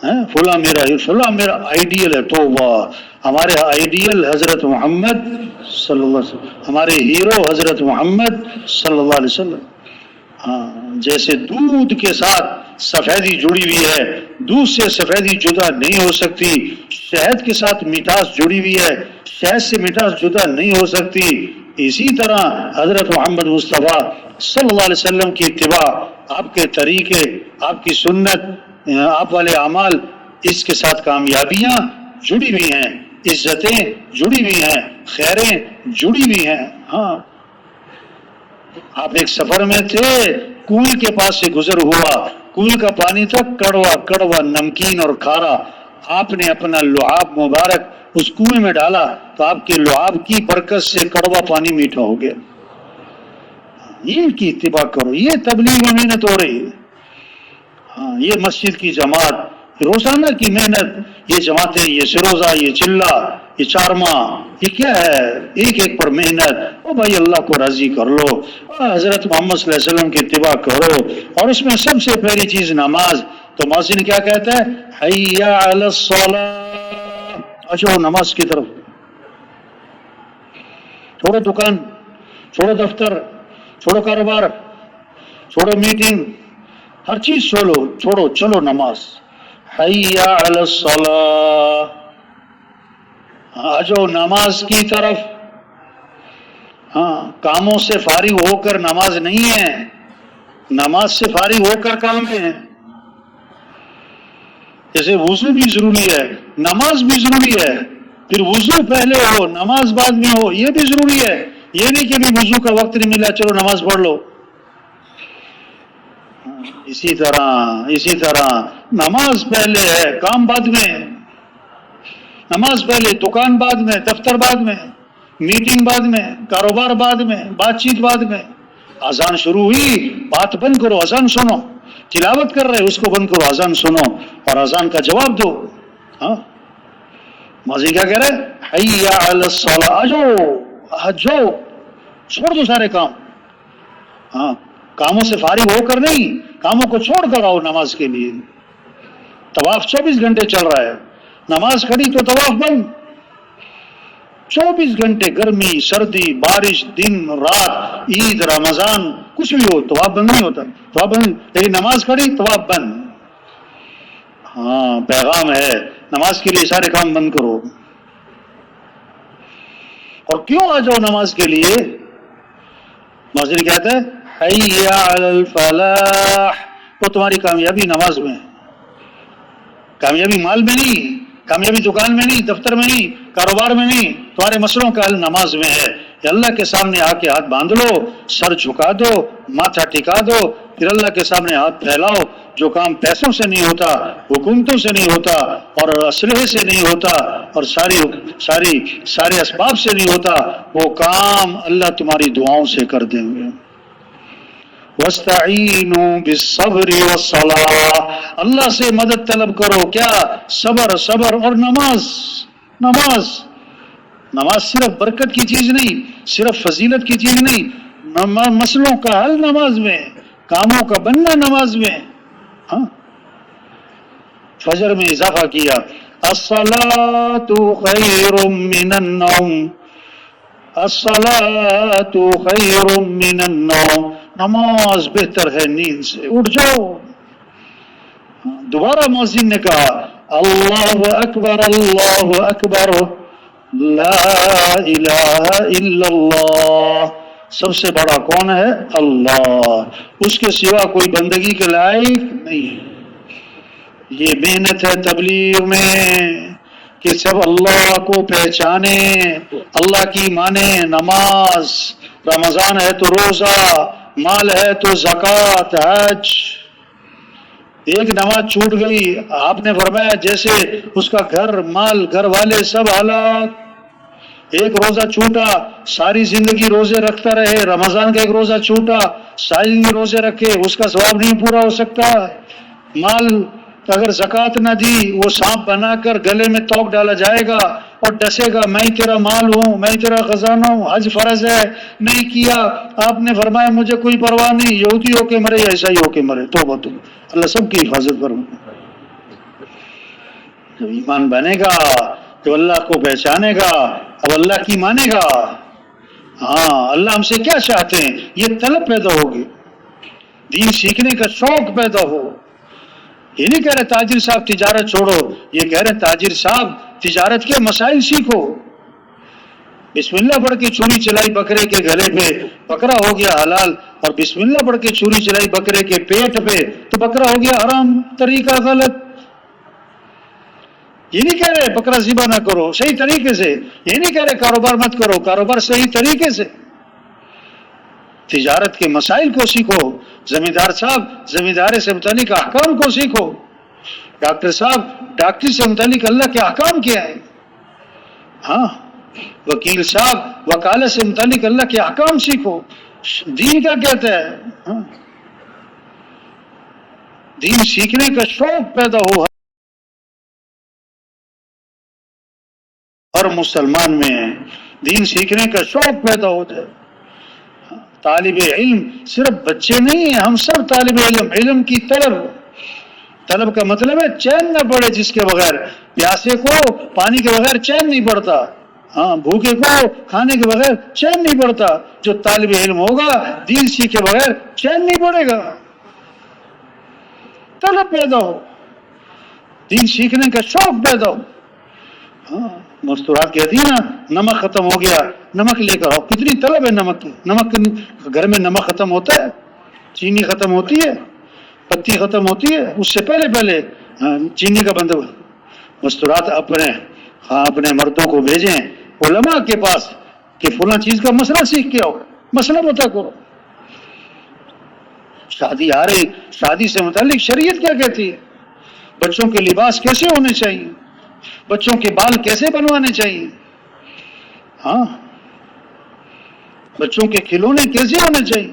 Speaker 1: فلاں میرا آئیڈیل ہے. توبہ. ہمارے آئیڈیل حضرت محمد صلی اللہ علیہ وسلم، ہمارے ہیرو حضرت محمد صلی اللہ علیہ وسلم. جیسے دودھ کے ساتھ سفیدی جڑی ہوئی ہے، دودھ سے سفیدی جدا نہیں ہو سکتی. شہد کے ساتھ مٹھاس جڑی ہوئی ہے، شہد سے مٹھاس جدا نہیں ہو سکتی. اسی طرح حضرت محمد مصطفیٰ صلی اللہ علیہ وسلم کی اتباع، آپ کے طریقے، آپ کی سنت، آپ والے اعمال، اس کے ساتھ کامیابیاں جڑی ہوئی ہیں، عزتیں جڑی ہوئی ہیں، خیریں جڑی ہوئی ہیں. آپ ایک سفر میں تھے، کنویں کے پاس سے گزر ہوا، کنویں کا پانی تھا کڑوا کڑوا، نمکین اور کھارا. آپ نے اپنا لعاب مبارک اس کنویں میں ڈالا تو آپ کے لعاب کی برکت سے کڑوا پانی میٹھا ہو گیا. یہ کی اتباع کرو، یہ تبلیغ میں محنت ہو رہی ہے. یہ مسجد کی جماعت، روزانہ کی محنت، یہ جماعتیں، یہ سروزہ، یہ چلہ، یہ چارماں، یہ کیا ہے؟ ایک ایک پر محنت. او بھائی اللہ کو راضی کر لو، حضرت محمد صلی اللہ علیہ وسلم کی اتباع کرو، اور اس میں سب سے پہلی چیز نماز. تو مؤذن کیا کہتا ہے؟ حی علی الصلاۃ، اچھو نماز کی طرف. چھوڑو دکان، چھوڑو دفتر، چھوڑو کاروبار، چھوڑو میٹنگ، ہر چیز چھوڑو، چلو نماز. حی علی الصلاۃ، آجو نماز کی طرف. کاموں سے فارغ ہو کر نماز نہیں ہے، نماز سے فارغ ہو کر کام میں ہے. جیسے وضو بھی ضروری ہے، نماز بھی ضروری ہے. پھر وضو پہلے ہو، نماز بعد میں ہو، یہ بھی ضروری ہے. یہ نہیں کہ ابھی وضو کا وقت نہیں ملا چلو نماز پڑھ لو. اسی طرح نماز پہلے ہے، کام بعد میں. نماز پہلے، دکان بعد میں، دفتر بعد میں، میٹنگ بعد میں، کاروبار بعد میں، بات چیت بعد میں. اذان شروع ہوئی، بات بند کرو، اذان سنو. تلاوت کر رہے اس کو بند کرو، اذان سنو اور اذان کا جواب دو. ماضی کیا کہہ رہے؟ حی علی الصلاۃ، آجو، چھوڑ دو سارے کام. کاموں سے فارغ ہو کر نہیں، کاموں کو چھوڑ کر آؤ نماز کے لیے. طواف 24 گھنٹے چل رہا ہے، نماز کھڑی تو طواف بند. 24 گھنٹے، گرمی، سردی، بارش، دن رات، عید، رمضان، کچھ بھی ہو طواف بند نہیں ہوتا. طواف بند، لیکن نماز کھڑی طواف بند. پیغام ہے نماز کے لیے سارے کام بند کرو. اور کیوں آ جاؤ نماز کے لیے؟ مؤذن کہتا ہے حی علی الفلاح. وہ تمہاری کامیابی نماز میں ہے، کامیابی مال میں نہیں، کامیابی دکان میں نہیں، دفتر میں نہیں، کاروبار میں نہیں. تمہارے مسئلوں کا حل نماز میں ہے. کہ اللہ کے سامنے آ کے ہاتھ باندھ لو، سر جھکا دو، ماتھا ٹکا دو، پھر اللہ کے سامنے ہاتھ پھیلاؤ. جو کام پیسوں سے نہیں ہوتا، حکومتوں سے نہیں ہوتا، اور اسلحے سے نہیں ہوتا، اور سارے اسباب سے نہیں ہوتا، وہ کام اللہ تمہاری دعاؤں سے کر دیں گے. وَاسْتَعِينُوا بِالصَّبْرِ وَالصَّلَاةِ، اللہ سے مدد طلب کرو. کیا؟ صبر اور نماز. نماز صرف برکت کی چیز نہیں، صرف فضیلت کی چیز نہیں، مسئلوں کا حل نماز میں، کاموں کا بننا نماز میں. فجر میں اضافہ کیا، الصلاة خیر من النوم، الصلاة خیر من النوم، نماز بہتر ہے نیند سے. اٹھ جاؤ. دوبارہ مؤذن نے کہا اللہ اکبر، اللہ اکبر، لا الہ الا اللہ. سب سے بڑا کون ہے؟ اللہ، اس کے سوا کوئی بندگی کے لائق نہیں. یہ محنت ہے تبلیغ میں کہ سب اللہ کو پہچانے، اللہ کی مانے. نماز، رمضان ہے تو روزہ، مال ہے تو زکوٰۃ، حج. ایک نماز چھوٹ گئی، آپ نے فرمایا جیسے اس کا گھر، مال، گھر والے سب ہلاک. ایک روزہ چھوٹا، ساری زندگی روزے رکھتا رہے. رمضان کا ایک روزہ چھوٹا، ساری زندگی روزے رکھے، اس کا ثواب نہیں پورا ہو سکتا. مال اگر زکوٰۃ نہ دی، وہ سانپ بنا کر گلے میں توق ڈالا جائے گا اور ڈسے گا، میں تیرا مال ہوں، میں تیرا خزانہ ہوں. حج فرض ہے، نہیں کیا، آپ نے فرمایا مجھے کوئی پرواہ نہیں، یہودی ہو کے مرے یا عیسائی ہو کے مرے. توبہ تو اللہ سب کی حفاظت کروں. جب ایمان بنے گا، جب اللہ کو پہچانے گا، اب اللہ کی مانے گا، ہاں اللہ ہم سے کیا چاہتے ہیں، یہ طلب پیدا ہوگی، دین سیکھنے کا شوق پیدا ہو. یہ نہیں کہہ رہے تاجر صاحب تجارت چھوڑو، یہ کہہ رہے تاجر صاحب تجارت کے مسائل سیکھو. بسم اللہ پڑھ کے چھری چلائی بکرے کے گلے پہ، بکرا ہو گیا حلال، اور بسم اللہ پڑھ کے چھری چلائی بکرے کے پیٹ پہ تو بکرا ہو گیا حرام. طریقہ غلط. یہ نہیں کہہ رہے بکرا ذبح نہ کرو، صحیح طریقے سے. یہ نہیں کہہ رہے کاروبار مت کرو، کاروبار صحیح طریقے سے. تجارت کے مسائل کو سیکھو. زمیندار صاحب زمینداری سے متعلق احکام کو سیکھو. ڈاکٹر صاحب ڈاکٹری سے متعلق اللہ کے احکام کیا ہے. ہاں وکیل صاحب وکالت سے متعلق اللہ کے احکام سیکھو. دین کیا کہتا ہے. ہاں دین سیکھنے کا شوق پیدا ہو ہر مسلمان میں، دین سیکھنے کا شوق پیدا ہو جائے. طالب علم صرف بچے نہیں ہیں، ہم سب طالب علم. علم کی طلب کا مطلب ہے چین نہ پڑے جس کے بغیر. پیاسے کو پانی کے بغیر چین نہیں پڑتا، ہاں بھوکے کو کھانے کے بغیر چین نہیں پڑتا. جو طالب علم ہوگا دین سیکھے بغیر چین نہیں پڑے گا. طلب پیدا ہو، دین سیکھنے کا شوق پیدا ہو. ہاں مستورات کہتی ہے نا نمک ختم ہو گیا نمک لے کر آؤ. کتنی طلب ہے نمک کی. نمک گھر میں نمک ختم ہوتا ہے، چینی ختم ہوتی ہے، پتی ختم ہوتی ہے، اس سے پہلے چینی کا بندوبست. مستورات اپنے مردوں کو بھیجیں علماء کے پاس کہ فلاں چیز کا مسئلہ سیکھ کے آؤ، مسئلہ پتہ کرو. شادی آ رہی، شادی سے متعلق شریعت کیا کہتی ہے. بچوں کے لباس کیسے ہونے چاہیے، بچوں کے بال کیسے بنوانے چاہیے، ہاں بچوں کے کھلونے کیسے ہونے چاہیے.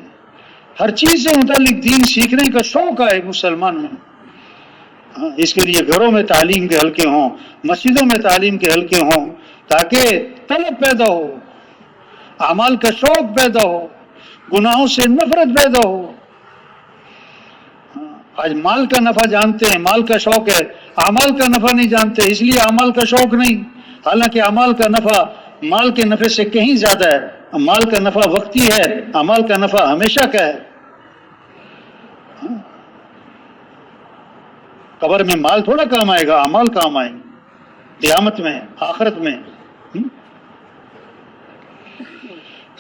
Speaker 1: ہر چیز سے متعلق دین سیکھنے کا شوق ہے مسلمان میں. ہاں اس کے لیے گھروں میں تعلیم کے حلقے ہوں، مسجدوں میں تعلیم کے حلقے ہوں، تاکہ طلب پیدا ہو، اعمال کا شوق پیدا ہو، گناہوں سے نفرت پیدا ہو. آج مال کا نفع جانتے ہیں، مال کا شوق ہے، اعمال کا نفع نہیں جانتے، اس لیے اعمال کا شوق نہیں. حالانکہ اعمال کا نفع مال کے نفع سے کہیں زیادہ ہے. مال کا نفع وقتی ہے، اعمال کا نفع ہمیشہ کا ہے. قبر میں مال تھوڑا کام آئے گا، اعمال کام آئیں گے قیامت میں، آخرت میں.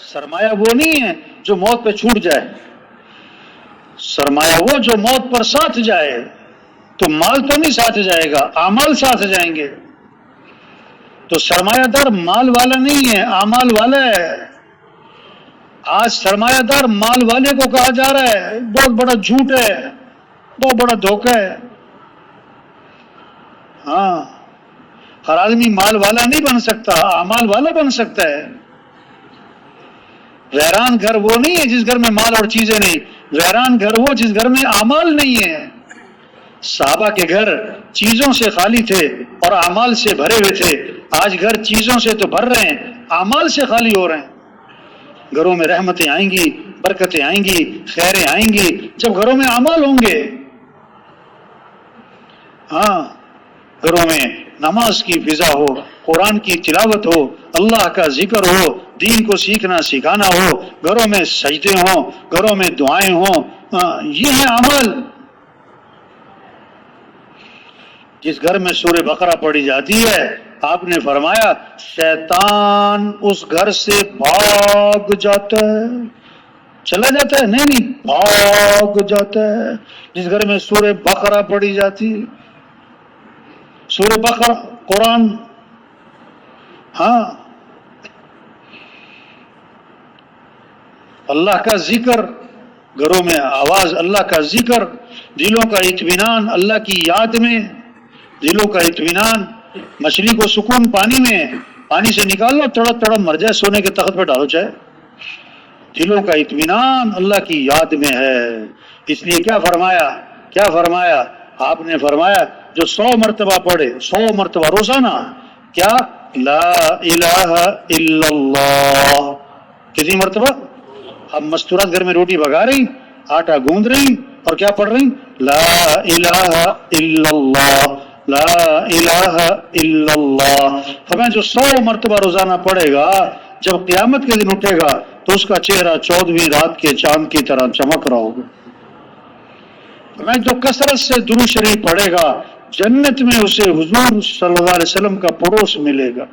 Speaker 1: سرمایہ وہ نہیں ہے جو موت پہ چھوٹ جائے، سرمایہ وہ جو موت پر ساتھ جائے. تو مال تو نہیں ساتھ جائے گا، اعمال ساتھ جائیں گے. تو سرمایہ دار مال والا نہیں ہے، اعمال والا ہے. آج سرمایہ دار مال والے کو کہا جا رہا ہے، بہت بڑا جھوٹ ہے، بہت بڑا دھوکہ ہے. ہاں ہر آدمی مال والا نہیں بن سکتا، اعمال والا بن سکتا ہے. ویران گھر وہ نہیں ہے جس گھر میں مال اور چیزیں نہیں، ویران گھر وہ جس گھر میں اعمال نہیں ہے. صحابہ کے گھر چیزوں سے خالی تھے اور اعمال سے بھرے ہوئے تھے. آج گھر چیزوں سے تو بھر رہے ہیں، اعمال سے خالی ہو رہے ہیں. گھروں میں رحمتیں آئیں گی، برکتیں آئیں گی، خیریں آئیں گی جب گھروں میں اعمال ہوں گے. ہاں گھروں میں نماز کی فضا ہو، قرآن کی تلاوت ہو، اللہ کا ذکر ہو، دین کو سیکھنا سکھانا ہو، گھروں میں سجدے ہوں، گھروں میں دعائیں ہوں. یہ ہیں اعمال. جس گھر میں سورہ بقرہ پڑھی جاتی ہے آپ نے فرمایا شیطان اس گھر سے بھاگ جاتا ہے. چلا جاتا ہے؟ نہیں بھاگ جاتا ہے. جس گھر میں سورہ بقرہ پڑھی جاتی ہے، سورہ بقرہ قرآن، ہاں اللہ کا ذکر، گھروں میں آواز اللہ کا ذکر، دلوں کا اطمینان اللہ کی یاد میں، دلوں کا اطمینان. مچھلی کو سکون پانی میں، پانی سے نکال لو تڑپ تڑپ مر جائے، سونے کے تخت پہ ڈالو چاہے. دلوں کا اطمینان اللہ کی یاد میں ہے. اس لیے کیا فرمایا آپ نے فرمایا جو 100 مرتبہ پڑھے، 100 مرتبہ روزانہ، کیا لا الہ الا اللہ. کتنی مرتبہ؟ اب مستورات گھر میں روٹی پکا رہی، آٹا گوندھ رہی اور کیا پڑھ رہی؟ لا الہ الا اللہ لا الہ الا اللہ. فرمایا جو 100 مرتبہ روزانہ پڑھے گا جب قیامت کے دن اٹھے گا تو اس کا چہرہ 14ویں رات کے چاند کی طرح چمک رہا ہوگا. فرمایا جو کثرت سے درود شریف پڑھے گا جنت میں اسے حضور صلی اللہ علیہ وسلم کا پڑوس ملے گا.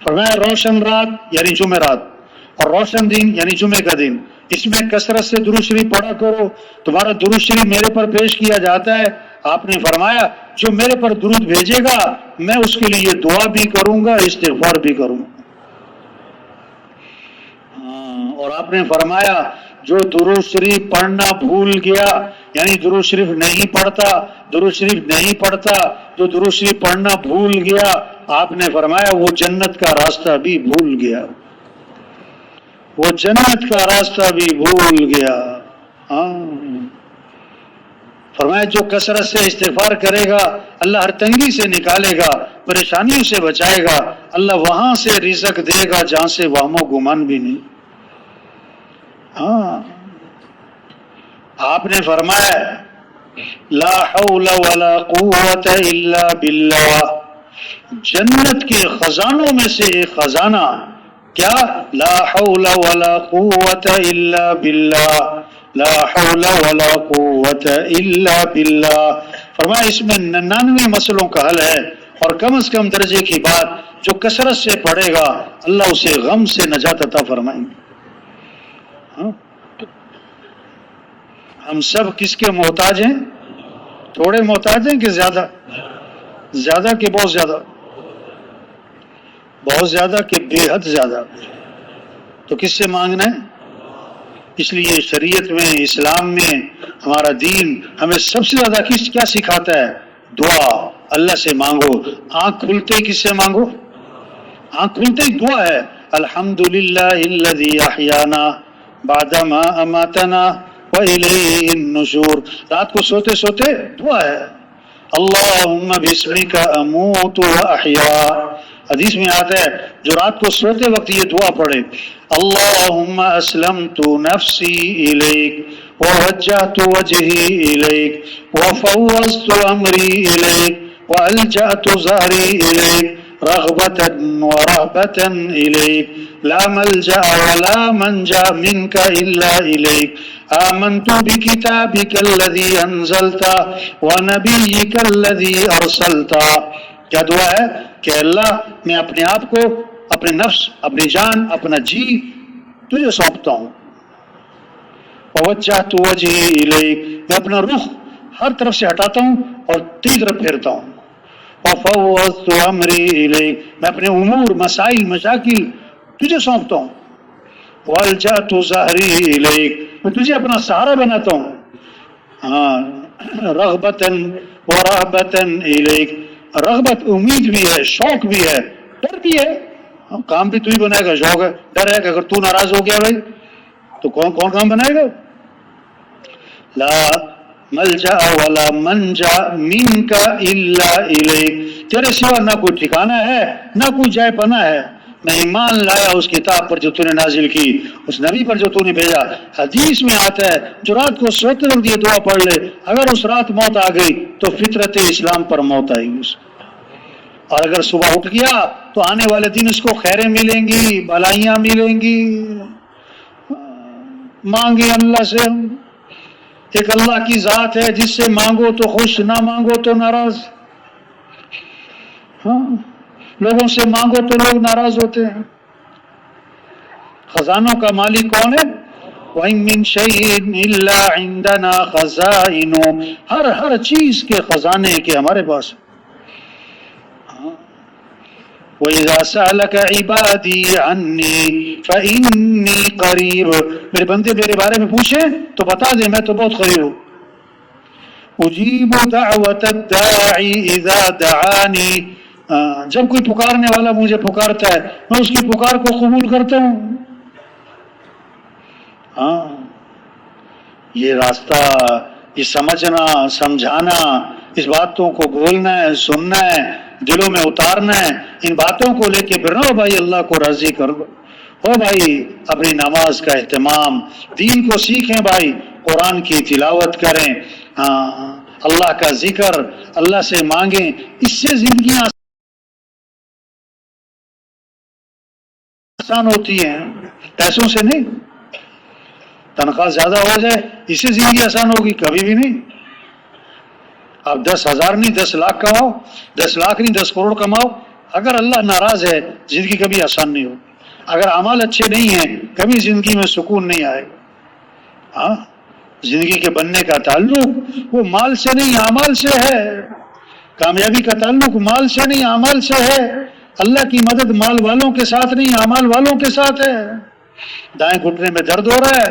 Speaker 1: فرمایا روشن رات یعنی جمعرات اور روشن دن یعنی جمعے کا دن، اس میں کثرت سے درود شریف پڑھا کرو. تمہارا درود شریف میرے پر پیش کیا جاتا ہے. آپ نے فرمایا جو میرے پر درود بھیجے گا میں اس کے لیے دعا بھی کروں گا، استغفار بھی کروں گا. اور آپ نے فرمایا جو درود شریف پڑھنا بھول گیا یعنی درود شریف نہیں پڑھتا، درود شریف نہیں پڑھتا، جو درود شریف پڑھنا بھول گیا آپ نے فرمایا وہ جنت کا راستہ بھی بھول گیا، وہ جنت کا راستہ بھی بھول گیا. فرمایا جو کثرت سے استغفار کرے گا اللہ ہر تنگی سے نکالے گا، پریشانیوں سے بچائے گا، اللہ وہاں سے رزق دے گا جہاں سے وہم و گمان بھی نہیں. آپ نے فرمایا لا حول ولا قوت الا باللہ، جنت کے خزانوں میں سے ایک خزانہ کیا؟ لا حول ولا قوت الا باللہ، لا حول ولا قوت الا باللہ. فرمایا اس میں 99 مسئلوں کا حل ہے اور کم از کم درجے کی بات جو کثرت سے پڑھے گا اللہ اسے غم سے نجات عطا فرمائیں گے. ہم سب کس کے محتاج ہیں؟ تھوڑے محتاج ہیں کہ زیادہ؟ زیادہ کہ بہت زیادہ؟ بہت زیادہ کہ بے حد زیادہ؟ تو کس سے مانگنا ہے؟ اس لیے شریعت میں، اسلام میں، ہمارا دین ہمیں سب سے زیادہ کیا سکھاتا ہے؟ دعا. اللہ سے مانگو. آنکھ کھلتے ہی کس سے مانگو؟ آنکھ کھلتے ہی دعا ہے. الحمدللہ الذی احیانا بعدما اماتنا وإلیہ النشور. رات کو سوتے سوتے دعا ہے. اللہم بسمک اموت واحیا. حدیث میں آتا ہے جو رات کو سوتے وقت یہ دعا پڑھے اللہم اسلمت نفسی الیک ووجہت وجہی الیک وفوضت امری الیک والجأت ظہری الیک رغبتا ورہبتا الیک لا ملجأ ولا منجا منک الا الیک آمنت بکتابک الذی انزلت ونبیک الذی ارسلت. کیا دعا ہے کہ اللہ میں اپنے آپ کو، اپنے نفس، اپنی جان، اپنا جی تجھے سونپتا ہوں. ووجہت وجہی الیک، میں اپنا رخ ہر طرف سے ہٹاتا ہوں اور تیری طرف پھیرتا ہوں. وفوضت امری الیک، میں اپنے امور، مسائل، مشاکل تجھے سونپتا ہوں. والجأت ظہری الیک، میں تجھے اپنا سہارا بناتا ہوں. رغبتا ورہبتا الیک، رغبت امید بھی ہے، شوق بھی ہے، ڈر بھی ہے. کام بھی تو ہی بنائے گا. شوق ہے، ڈر ہے کہ اگر تو ناراض ہو گیا بھائی تو کون کام بنائے گا؟ لا ملجا ولا منجا منک الا الیک، تیرے سوا نہ کوئی ٹھکانہ ہے نہ کوئی جائے پناہ ہے. میں ایمان لایا اس کتاب پر جو تو نے نازل کی، اس نبی پر جو تو نے بھیجا. حدیث میں آتا ہے جو رات کو سوتے وقت یہ دعا پڑھ لے اگر اس رات موت آ گئی تو فطرت اسلام پر موت آئے گی، اور اگر صبح اٹھ گیا تو آنے والے دن اس کو خیریں ملیں گی، بھلائیاں ملیں گی. مانگے اللہ سے. ایک اللہ کی ذات ہے جس سے مانگو تو خوش، نہ مانگو تو ناراض. لوگوں سے مانگو تو لوگ ناراض ہوتے ہیں. خزانوں کا مالک کون ہے؟ وَإِن مِّن شَيْءٍ إِلَّا عِندَنَا خَزَائِنُهُ، ہر چیز کے خزانے کے ہمارے پاس. وَإِذَا سَأَلَكَ عِبَادِي عَنِّي فَإِنِّي قَرِيبٌ، میرے بندے میرے بارے میں پوچھیں تو بتا دیں میں تو بہت قریب ہوں. أُجِيبُ دَعْوَةَ الدَّاعِ إِذَا دَعَانِي، جب کوئی پکارنے والا مجھے پکارتا ہے میں اس کی پکار کو قبول کرتا ہوں. یہ راستہ، یہ سمجھنا، سمجھانا، اس باتوں کو بولنا ہے، سننا ہے، دلوں میں اتارنا ہے، ان باتوں کو لے کے پھر ہو بھائی اللہ کو راضی کر ہو بھائی. اپنی نماز کا اہتمام، دین کو سیکھیں بھائی، قرآن کی تلاوت کریں. اللہ کا ذکر، اللہ سے مانگیں، اس سے زندگیاں آسان ہوتی ہیں، پیسوں سے نہیں۔ تنخواہ زیادہ ہو جائے اس سے زندگی آسان ہوگی؟ کبھی بھی نہیں۔ آپ 10,000 نہیں 10 لاکھ کماؤ، 10 لاکھ نہیں 10 کروڑ کماؤ، اگر اللہ ناراض ہے زندگی کبھی آسان نہیں ہوگی۔ اگر اعمال اچھے نہیں ہیں کبھی زندگی میں سکون نہیں آئے گا۔ ہاں، زندگی کے بننے کا تعلق وہ مال سے نہیں اعمال سے ہے، کامیابی کا تعلق مال سے نہیں اعمال سے ہے، اللہ کی مدد مال والوں کے ساتھ نہیں اعمال والوں کے ساتھ ہے۔ دائیں گھٹنے میں درد ہو رہا ہے،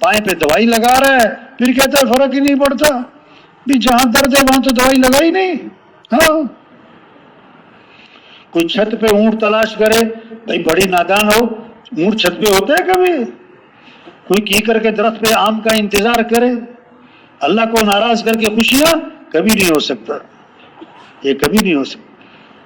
Speaker 1: بائیں پہ دوائی لگا رہا ہے، پھر کہتا ہے فرق ہی نہیں پڑتا، بھی جہاں درد ہے وہاں تو دوائی لگائی نہیں۔ ہاں، کوئی چھت پہ اونٹ تلاش کرے، بھائی بڑی نادان ہو، اونٹ چھت پہ ہوتا ہے کبھی؟ کوئی کیکر کے درخت پہ آم کا انتظار کرے، اللہ کو ناراض کر کے خوشیاں کبھی نہیں ہو سکتا، یہ کبھی نہیں ہو سکتا۔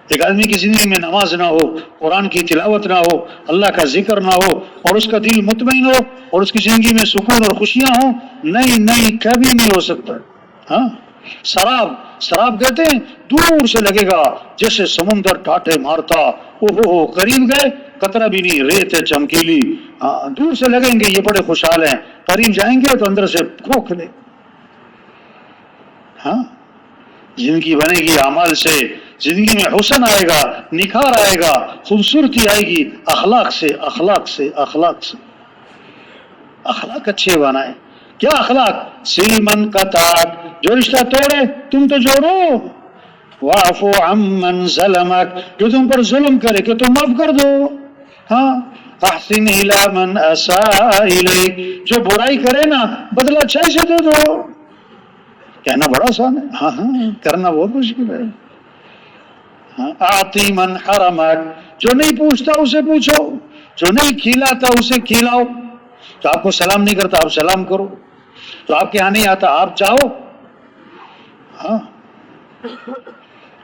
Speaker 1: ایک آدمی کی زندگی میں نماز نہ ہو، قرآن کی تلاوت نہ ہو، اللہ کا ذکر نہ ہو، اور اس کا دل مطمئن ہو اور اس کی زندگی میں سکون اور خوشیاں ہوں، نہیں کبھی نہیں ہو سکتا۔ ہاں، شراب کہتے ہیں دور سے لگے گا جیسے سمندر ٹاٹے مارتا، اوہو قریب گئے قطرہ بھی نہیں، ریت ہے چمکیلی، دور سے لگیں گے یہ بڑے خوشحال ہیں، قریب جائیں گے تو اندر سے کھوکھلے۔ ہاں، زندگی بنے گی اعمال سے، زندگی میں حسن آئے گا، نکھار آئے گا، خوبصورتی آئے گی اخلاق سے، اخلاق سے، اخلاق سے۔ اخلاق اچھے بنائے۔ کیا اخلاق؟ سلمن قطعک، جو رشتہ توڑے تم تو جوڑو، واعفو عمن ظلمک، جو تم پر ظلم کرے کہ تم معاف کر دو، ہاں، احسن الی من اساء الیک، جو برائی کرے نا بدلہ اچھائی سے دے دو۔ کہنا بڑا آسان ہے، ہاں کرنا بہت مشکل ہے۔ اعطی من حرمک، جو نہیں پوچھتا اسے پوچھو، جو نہیں کھلاتا اسے کھلاؤ، تو آپ کو سلام نہیں کرتا آپ سلام کرو، تو آپ کے یہاں نہیں آتا آپ جاؤ۔ ہاں،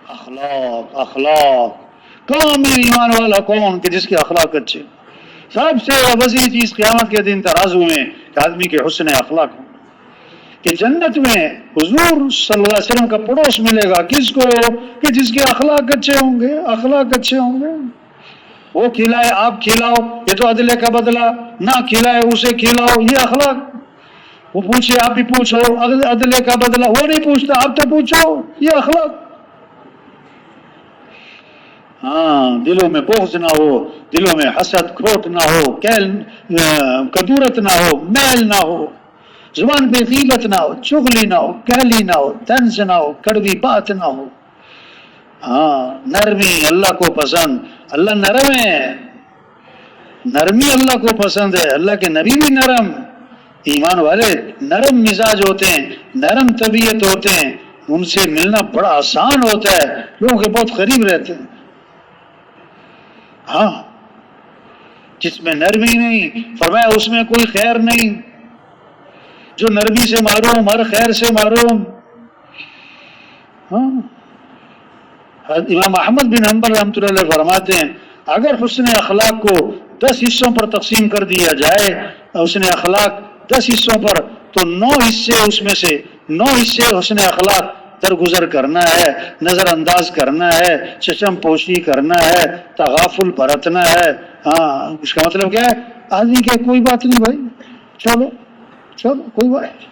Speaker 1: اخلاق، اخلاق۔ کامل ایمان والا کون؟ کہ جس کے اخلاق اچھے۔ سب سے وسیع چیز قیامت کے دن ترازو میں کہ آدمی کے حسن اخلاق ہوں، کہ جنت میں حضور صلی اللہ علیہ وسلم کا پڑوس ملے گا کس کو؟ کہ جس کے اخلاق اچھے ہوں گے، اخلاق اچھے ہوں گے۔ وہ کھلائے آپ کھلاؤ، یہ تو عدلے کا بدلہ، نہ کھلائے اسے کھلاؤ، یہ اخلاق۔ وہ پوچھے آپ بھی پوچھو، عدلے کا بدلہ، وہ نہیں پوچھتا آپ تو پوچھو، یہ اخلاق۔ ہاں، دلوں میں بغض نہ ہو، دلوں میں حسد کھوٹ نہ ہو، کدورت نہ ہو، میل نہ ہو، زبان پہ غیبت نہ ہو، چغلی نہ ہو، کہلی نہ ہو، طنز نہ ہو، کڑوی بات نہ ہو۔ ہاں، نرمی اللہ کو پسند، اللہ نرم ہے، نرمی اللہ کو پسند ہے، اللہ کے نبی بھی نرم، ایمان والے نرم مزاج ہوتے ہیں، نرم طبیعت ہوتے ہیں، ان سے ملنا بڑا آسان ہوتا ہے، لوگوں کے بہت قریب رہتے ہیں۔ ہاں، جس میں نرمی نہیں، فرمایا اس میں کوئی خیر نہیں، جو نرمی سے معروم ہر خیر سے معروم۔ ہاں، امام احمد بن حنبل رحمۃ اللہ علیہ فرماتے ہیں اگر حسن اخلاق کو 10 حصوں پر تقسیم کر دیا جائے، حسن اخلاق 10 حصوں پر، تو 9 حصے اس میں سے 9 حصے حسن اخلاق درگزر کرنا ہے، نظر انداز کرنا ہے، چشم پوشی کرنا ہے، تغافل برتنا ہے۔ ہاں، اس کا مطلب کیا ہے؟ آدمی کہ کوئی بات نہیں بھائی، چلو کوئی بات۔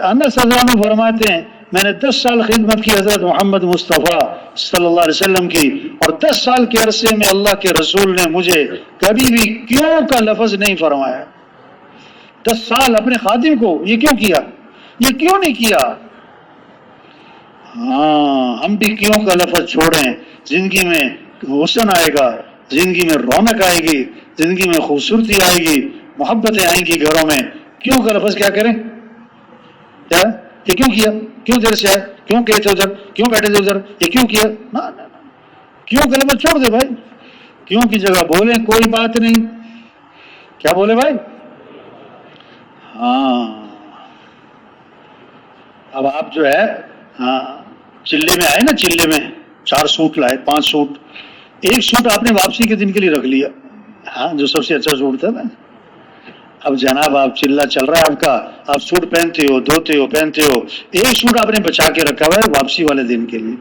Speaker 1: انس رضی اللہ عنہ فرماتے ہیں میں نے 10 سال خدمت کی حضرت محمد مصطفیٰ صلی اللہ علیہ وسلم کی، اور 10 سال کے عرصے میں اللہ کے رسول نے مجھے کبھی بھی کیوں کا لفظ نہیں فرمایا۔ 10 سال اپنے خادم کو یہ کیوں کیا، یہ کیوں نہیں کیا؟ ہاں، ہم بھی کیوں کا لفظ چھوڑیں، زندگی میں حسن آئے گا، زندگی میں رونق آئے گی، زندگی میں خوبصورتی آئے گی، محبتیں آئیں گی گھروں میں۔ کیوں کا لفظ کیا کریں؟ کیا کہ کیوں کیا، کیوں دیر سے آئے، کیوں گئے تھے ادھر، کیوں بیٹھے تھے ادھر، یہ کیوں کیا؟ نہ کیوں کا لفظ چھوڑ دے بھائی، کیوں کی جگہ بولیں کوئی بات نہیں۔ کیا بولے بھائی؟ ہاں، اب آپ جو ہے ہاں چلے میں آئے نا، چلے میں 4 سوٹ لائے، 5 سوٹ، ایک سوٹ آپ نے واپسی کے دن کے لیے رکھ لیا، ہاں جو سب سے اچھا سوٹ تھا نا، اب جناب آپ چلا چل رہا ہے آپ کا، آپ سوٹ پہنتے ہو، دھوتے ہو، پہنتے ہو، ایک سوٹ آپ نے بچا کے رکھا ہوا ہے واپسی والے دن کے لیے.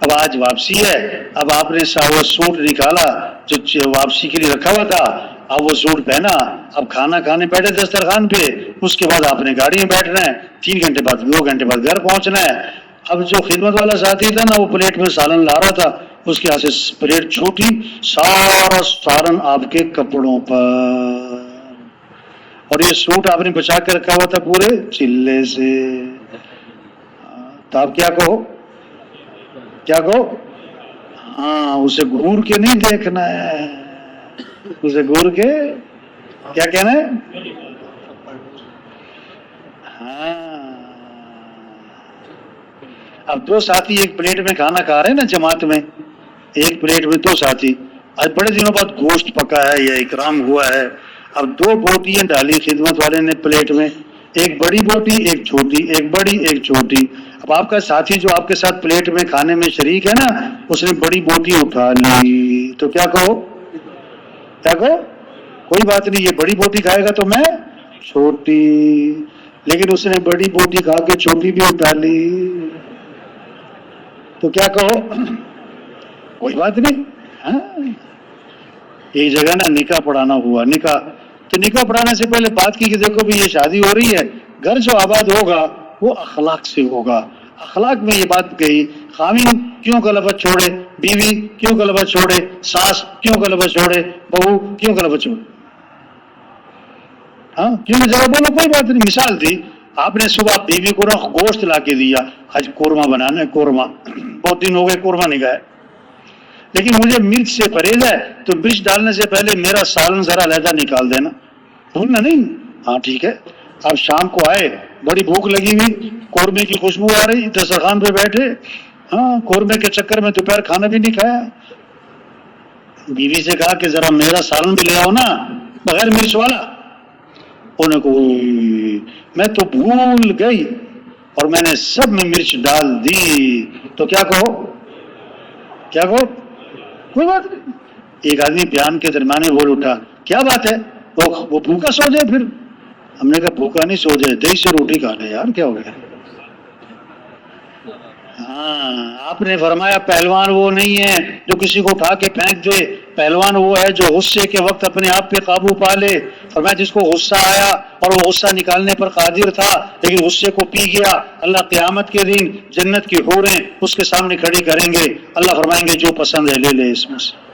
Speaker 1: اب آج واپسی ہے، اب آپ نے وہ سوٹ نکالا جو واپسی کے لیے رکھا ہوا تھا، اب وہ سوٹ پہنا، اب کھانا کھانے بیٹھے دسترخوان پہ، اس کے بعد آپ نے گاڑی میں بیٹھنا ہے، 3 گھنٹے بعد 2 گھنٹے بعد گھر پہنچنا ہے. اب جو خدمت والا ساتھی تھا نا، وہ پلیٹ میں سالن لا رہا تھا، اس کے ہاتھ سے پلیٹ چھوٹی، سارا سالن آپ کے کپڑوں پر، اور یہ سوٹ آپ نے بچا کے رکھا ہوا تھا پورے چلے سے. تو آپ کیا کہو؟ کیا کہو؟ ہاں، اسے گور کے نہیں دیکھنا ہے، اسے گور کے کیا کہنا ہے؟ ہاں. اب 2 ساتھی ایک پلیٹ میں کھانا کھا رہے ہیں نا جماعت میں، ایک پلیٹ میں 2 ساتھی، آج بڑے دنوں بعد گوشت پکا ہے یا اکرام ہوا ہے. اب 2 بوٹیاں ڈالی خدمت والے نے پلیٹ میں، ایک بڑی بوٹی ایک چھوٹی، ایک بڑی ایک چھوٹی. اب آپ کا ساتھی جو آپ کے ساتھ پلیٹ میں کھانے میں شریک ہے نا، اس نے بڑی بوٹی اٹھا لی، تو کیا کہو؟ کیا کہو؟ کوئی بات نہیں، یہ بڑی بوٹی کھائے گا تو میں چھوٹی. لیکن اس نے بڑی بوٹی کھا کے چھوٹی بھی اٹھا لی، تو کیا کہو؟ کوئی بات نہیں. ہاں، ایک جگہ نا نکاح پڑھانا ہوا، نکاح، تو نکاح پڑھانے سے پہلے بات کی کہ دیکھو بھی یہ شادی ہو رہی ہے، گھر جو آباد ہوگا وہ اخلاق سے ہوگا. اخلاق میں یہ بات کہی، خاوند کیوں کا لفظ چھوڑے، بیوی کیوں کا لفظ چھوڑے، ساس کیوں کا لفظ چھوڑے، بہو کیوں کا لفظ چھوڑے. ہاں، کیوں ذرا بولو، کوئی بات نہیں. مثال دی، آپ نے صبح بیوی کو گوشت لا کے دیا، آج قورمہ بنانا ہے، قورمہ، بہت دن ہو گئے قورمہ نہیں کھایا، لیکن مجھے مرچ سے پرہیز ہے، تو مرچ ڈالنے سے پہلے میرا سالن ذرا علیحدہ نکال دینا. بھولنا نہیں. ہاں ٹھیک ہے. اب شام کو آئے، بڑی بھوک لگی ہوئی، قورمے کی خوشبو آ رہی، دسترخوان پہ بیٹھے، ہاں، قورمے کے چکر میں دوپہر کھانا بھی نہیں کھایا. بیوی سے کہا کہ ذرا میرا سالن بھی لے آؤ نا، بغیر مرچ والا. انہوں کو میں تو بھول گئی اور میں نے سب میں مرچ ڈال دی، تو کیا کہو؟ کیا کہو؟ کوئی بات نہیں. ایک آدمی بیان کے درمیان میں بول اٹھا، کیا بات ہے، وہ بھوکا سو جائے. پھر ہم نے کہا بھوکا نہیں سو جائے، دہی سے روٹی کھا لے یار، کیا ہو گیا. ہاں، آپ نے فرمایا پہلوان وہ نہیں ہے جو کسی کو اٹھا کے پھینک دے، پہلوان وہ ہے جو غصے کے وقت اپنے آپ پہ قابو پا لے. فرمایا جس کو غصہ آیا اور وہ غصہ نکالنے پر قادر تھا لیکن غصے کو پی گیا، اللہ قیامت کے دن جنت کی حوریں اس کے سامنے کھڑی کریں گے، اللہ فرمائیں گے جو پسند ہے لے لے اس میں سے.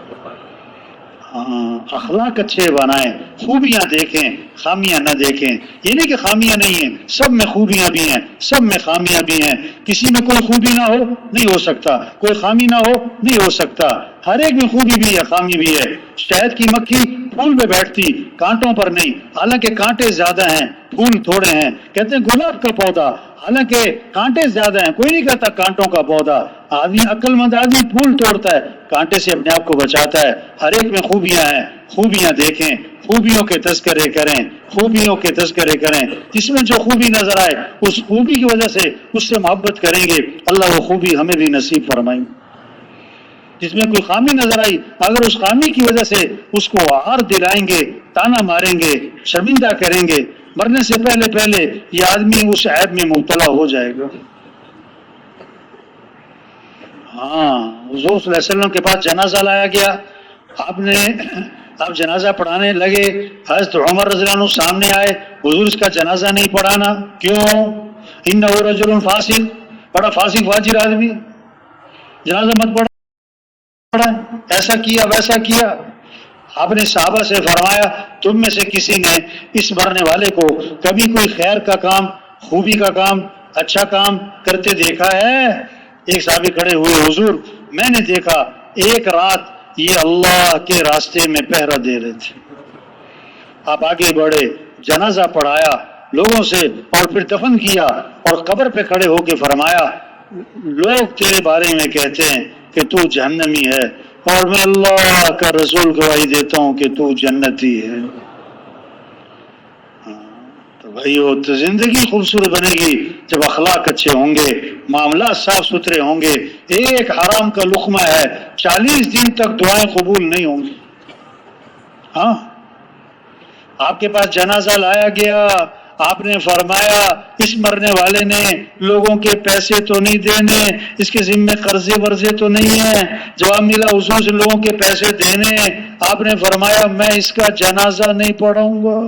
Speaker 1: ہاں، اخلاق اچھے بنائیں، خوبیاں دیکھیں، خامیاں نہ دیکھیں. یہ نہیں کہ خامیاں نہیں ہیں، سب میں خوبیاں بھی ہیں، سب میں خامیاں بھی ہیں. کسی میں کوئی خوبی نہ ہو نہیں ہو سکتا، کوئی خامی نہ ہو نہیں ہو سکتا. ہر ایک میں خوبی بھی ہے، خامی بھی ہے. شہد کی مکھی پھول پہ بیٹھتی، کانٹوں پر نہیں، حالانکہ کانٹے زیادہ ہیں، پھول تھوڑے ہیں. کہتے ہیں گلاب کا پودا، حالانکہ کانٹے زیادہ ہیں، کوئی نہیں کہتا کانٹوں کا پودا. آدمی عقل مند آدمی پھول توڑتا ہے، کانٹے سے اپنے آپ کو بچاتا ہے. ہر ایک میں خوبیاں ہیں، خوبیاں دیکھیں، خوبیوں کے تذکرے کریں، خوبیوں کے تذکرے کریں. جس میں جو خوبی نظر آئے اس خوبی کی وجہ سے اس سے محبت کریں گے، اللہ وہ خوبی ہمیں بھی نصیب فرمائیں. جس میں کوئی خامی نظر آئی، اگر اس خامی کی وجہ سے اس کو عار دلائیں گے، تانا ماریں گے، شرمندہ کریں گے، مرنے سے پہلے یہ آدمی اس عیب میں مبتلا ہو جائے گا. ہاں، حضور صلی اللہ علیہ وسلم کے پاس جنازہ لایا گیا، آپ جنازہ پڑھانے لگے، حضرت عمر رضی اللہ عنہ سامنے آئے، حضور اس کا جنازہ نہیں پڑھانا. کیوں؟ انہ رجل فاسق، بڑا فاسق فاجر آدمی، جنازہ مت پڑھا، ایسا کیا ویسا کیا. آپ نے صحابہ سے فرمایا تم میں سے کسی نے اس مرنے والے کو کبھی کوئی خیر کا کام، خوبی کا کام، اچھا کام کرتے دیکھا ہے؟ ایک صحابی کھڑے ہوئے، حضور میں نے دیکھا ایک رات یہ اللہ کے راستے میں پہرا دے رہے تھے. آپ آگے بڑھے، جنازہ پڑھایا لوگوں سے اور پھر دفن کیا، اور قبر پہ کھڑے ہو کے فرمایا لوگ تیرے بارے میں کہتے ہیں کہ تو جہنمی ہے، اور میں اللہ کا رسول گواہی دیتا ہوں کہ تو جنتی ہے. تو بھائی وہ تو زندگی خوبصورت بنے گی جب اخلاق اچھے ہوں گے، معاملات صاف ستھرے ہوں گے. ایک حرام کا لقمہ ہے، 40 دن تک دعائیں قبول نہیں ہوں گی. ہاں، آپ کے پاس جنازہ لایا گیا، آپ نے فرمایا اس مرنے والے نے لوگوں کے پیسے تو نہیں دینے، اس کے ذمے قرضے ورضے تو نہیں ہیں، جواب ملا حضور سے لوگوں کے پیسے دینے، آپ نے فرمایا میں اس کا جنازہ نہیں پڑھاؤں گا۔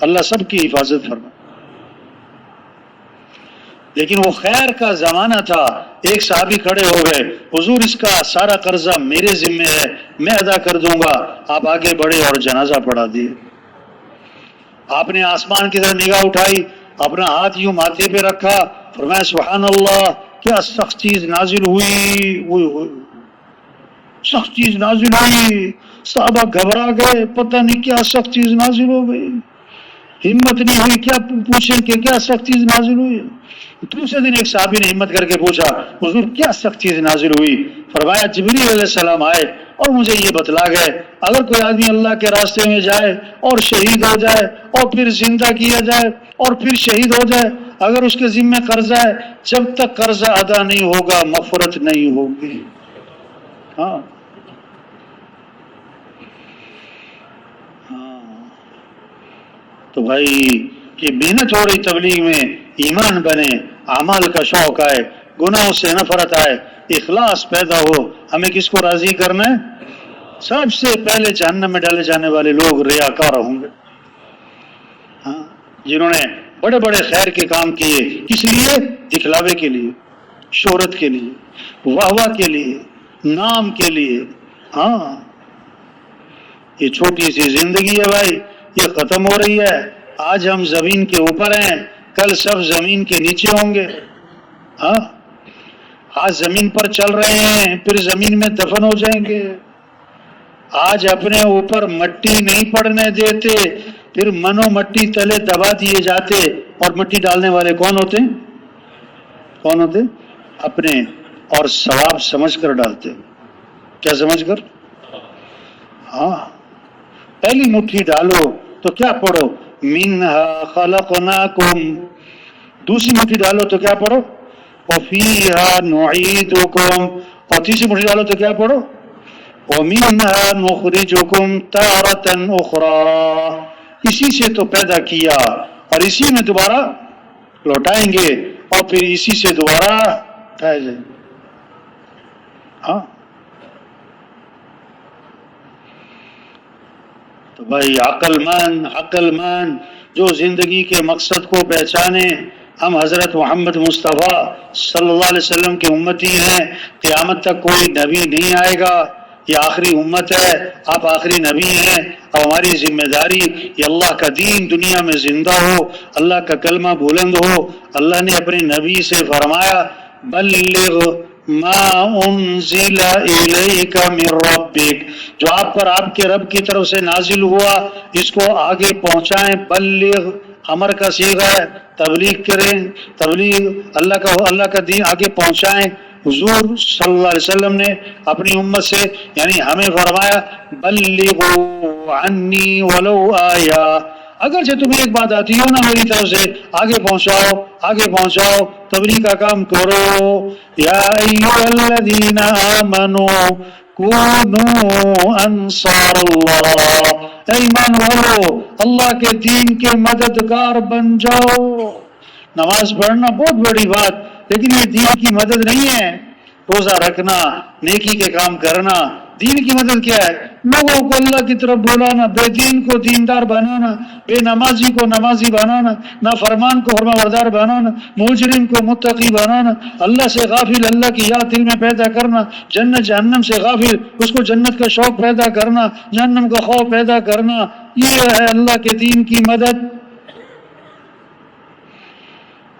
Speaker 1: اللہ سب کی حفاظت فرمائے۔ لیکن وہ خیر کا زمانہ تھا، ایک صحابی کھڑے ہو گئے، حضور اس کا سارا قرضہ میرے ذمے ہے، میں ادا کر دوں گا۔ آپ آگے بڑھے اور جنازہ پڑھا دیے۔ آپ نے آسمان کی طرف نگاہ اٹھائی، اپنا ہاتھ یوں ماتھے پہ رکھا، فرمایا سبحان اللہ، کیا سخت چیز نازل ہوئی، سخت چیز نازل ہوئی۔ صحابہ گھبرا گئے، پتہ نہیں کیا سخت چیز نازل ہو گئی، ہمت نہیں ہوئی کیا پوچھیں کہ کیا سخت چیز نازل ہوئی۔ دوسرے دن ایک صحابی نے ہمت کر کے پوچھا حضور کیا سخت چیز نازل ہوئی؟ فرمایا جبریل علیہ السلام آئے اور مجھے یہ بتلا گئے اگر کوئی آدمی اللہ کے راستے میں جائے اور شہید ہو جائے اور پھر زندہ کیا جائے اور پھر شہید ہو جائے، اگر اس کے ذمہ قرضہ ہے، جب تک قرضہ ادا نہیں ہوگا مغفرت نہیں ہوگی۔ ہاں تو بھائی یہ محنت ہو رہی تبلیغ میں، ایمان بنے، اعمال کا شوق آئے، گناہوں سے نفرت آئے، اخلاص پیدا ہو۔ ہمیں کس کو راضی کرنا ہے؟ سب سے پہلے جہنم میں ڈالے جانے والے لوگ ریاکار ہوں گے، ہاں جنہوں نے بڑے بڑے خیر کے کام کیے، کس لیے؟ دکھلاوے کے لیے، شہرت کے لیے، واہ واہ کے لیے، نام کے لیے۔ ہاں یہ چھوٹی سی زندگی ہے بھائی، یہ ختم ہو رہی ہے۔ آج ہم زمین کے اوپر ہیں، کل سب زمین کے نیچے ہوں گے۔ ہاں آج زمین پر چل رہے ہیں، پھر زمین میں دفن ہو جائیں گے۔ آج اپنے اوپر مٹی نہیں پڑنے دیتے، پھر منو مٹی تلے دبا دیے جاتے، اور مٹی ڈالنے والے کون ہوتے ہیں؟ کون ہوتے؟ اپنے، اور ثواب سمجھ کر ڈالتے۔ کیا سمجھ کر؟ ہاں پہلی مٹھی ڈالو تو کیا پڑھو؟ منہا خلقناکم۔ دوسری مٹھی ڈالو تو کیا پڑھو؟ وفیہا نعیدکم۔ اور تیسری مٹھی ڈالو تو کیا پڑھو؟ ومنہا نخرجکم تارۃ اخری۔ اسی سے تو پیدا کیا اور اسی میں دوبارہ لوٹائیں گے، اور پھر اسی سے دوبارہ اٹھائے جائیں گے۔ ہاں تو بھائی عقل مند جو زندگی کے مقصد کو پہچانے، ہم حضرت محمد مصطفیٰ صلی اللہ علیہ وسلم کے امتی ہیں، قیامت تک کوئی نبی نہیں آئے گا، یہ آخری امت ہے، آپ آخری نبی ہیں، اور ہماری ذمہ داری یہ اللہ کا دین دنیا میں زندہ ہو، اللہ کا کلمہ بلند ہو۔ اللہ نے اپنے نبی سے فرمایا بلغ ما انزل الیک من ربک، جو آپ پر آپ کے رب کی طرف سے نازل ہوا اس کو آگے پہنچائیں۔ بلغ امر کا صیغہ ہے، تبلیغ کریں، تبلیغ اللہ کا دین آگے پہنچائیں۔ حضور صلی اللہ علیہ وسلم نے اپنی امت سے یعنی ہمیں فرمایا بلغوا عنی ولو آیا، اگرچہ تمہیں ایک بات آتی ہو نا میری طرف سے، آگے پہنچاؤ، تبلیغ کا کام کرو۔ یا ایھا الذین آمنوا کونوا انصار اللہ، اے ایمان والو اللہ کے دین کے مددگار بن جاؤ۔ نماز پڑھنا بہت بڑی بات، لیکن یہ دین کی مدد نہیں ہے۔ روزہ رکھنا، نیکی کے کام کرنا، دین کی مدد کیا ہے؟ لوگوں کو اللہ کی طرف بلانا، بے دین کو دیندار بنانا، بے نمازی کو نمازی بنانا، نافرمان کو فرما بردار بنانا، مجرم کو متقی بنانا، اللہ سے غافل اللہ کی یاد دل میں پیدا کرنا، جنت جہنم سے غافل اس کو جنت کا شوق پیدا کرنا، جہنم کا خوف پیدا کرنا، یہ ہے اللہ کے دین کی مدد۔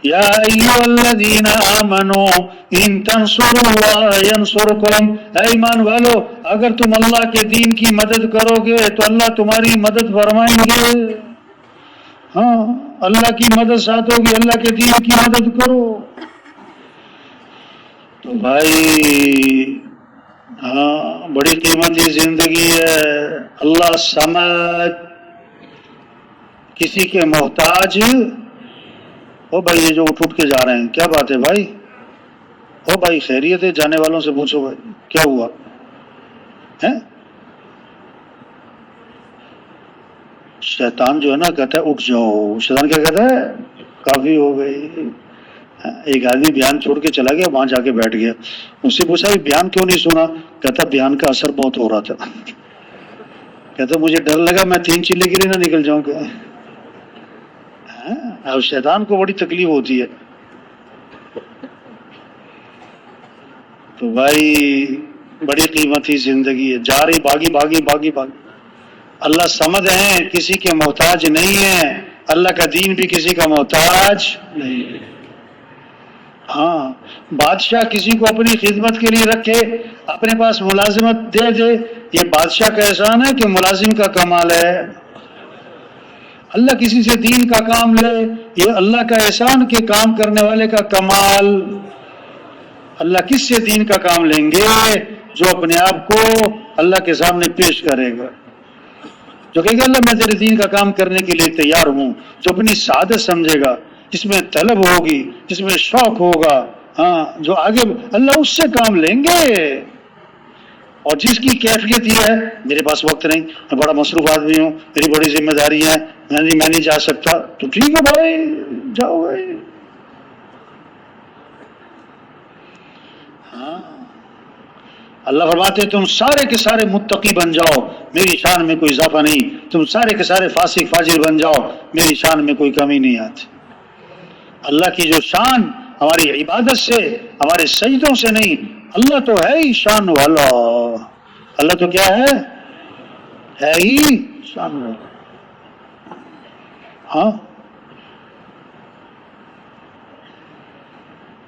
Speaker 1: یا ایھا الذین آمنوا ان تنصروا اللہ ینصرکم، اے ایمان والو اگر تم اللہ کے دین کی مدد کرو گے تو اللہ تمہاری مدد فرمائیں گے۔ ہاں اللہ کی مدد ساتھ ہوگی، اللہ کے دین کی مدد کرو۔ تو بھائی ہاں بڑی قیمتی زندگی ہے۔ اللہ سمجھ، کسی کے محتاج۔ او بھائی یہ جو اٹھ کے جا رہے ہیں کیا بات ہے بھائی؟ او بھائی خیریت ہے؟ جانے والوں سے پوچھو بھائی کیا ہوا ہے؟ شیطان جو ہے نا کہتا ہے اٹھ جاؤ. شیطان کیا کہتا ہے؟ کافی ہو گئی. ایک آدمی بیان چھوڑ کے چلا گیا, وہاں جا کے بیٹھ گیا. اس سے پوچھا بیان کیوں نہیں سنا؟ کہتا بیان کا اثر بہت ہو رہا تھا. کہتا مجھے ڈر لگا میں 3 چلے کے لیے نہ نکل جاؤں. اب شیطان کو بڑی تکلیف ہوتی ہے. تو بھائی بڑی قیمتی زندگی ہے, جا رہی بھاگی بھاگی بھاگی بھاگی. اللہ سمجھ ہیں, کسی کے محتاج نہیں ہے. اللہ کا دین بھی کسی کا محتاج نہیں ہے. ہاں, بادشاہ کسی کو اپنی خدمت کے لیے رکھے, اپنے پاس ملازمت دے دے, یہ بادشاہ کا احسان ہے کہ ملازم کا کمال ہے؟ اللہ کسی سے دین کا کام لے, یہ اللہ کا احسان کہ کام کرنے والے کا کمال. اللہ کس سے دین کا کام لیں گے؟ جو اپنے آپ کو اللہ کے سامنے پیش کرے گا, جو کہے گا اللہ میں تیرے دین کا کام کرنے کے لیے تیار ہوں. جو اپنی سعادت سمجھے گا, جس میں طلب ہوگی, جس میں شوق ہوگا, ہاں, جو آگے اللہ اس سے کام لیں گے. اور جس کی کیفیت یہ ہے میرے پاس وقت نہیں, میں بڑا مصروف آدمی ہوں, میری بڑی ذمہ داری ہے, میں نہیں جا سکتا, تو ٹھیک ہے بھائی جاؤ بھائی. ہاں, اللہ فرماتے ہیں تم سارے کے سارے متقی بن جاؤ, میری شان میں کوئی اضافہ نہیں. تم سارے کے سارے فاسق فاجر بن جاؤ, میری شان میں کوئی کمی نہیں آتی. اللہ کی جو شان ہماری عبادت سے, ہمارے سجدوں سے نہیں, اللہ تو ہے ہی شان والا. اللہ تو کیا ہے ہی شان والا. ہاں,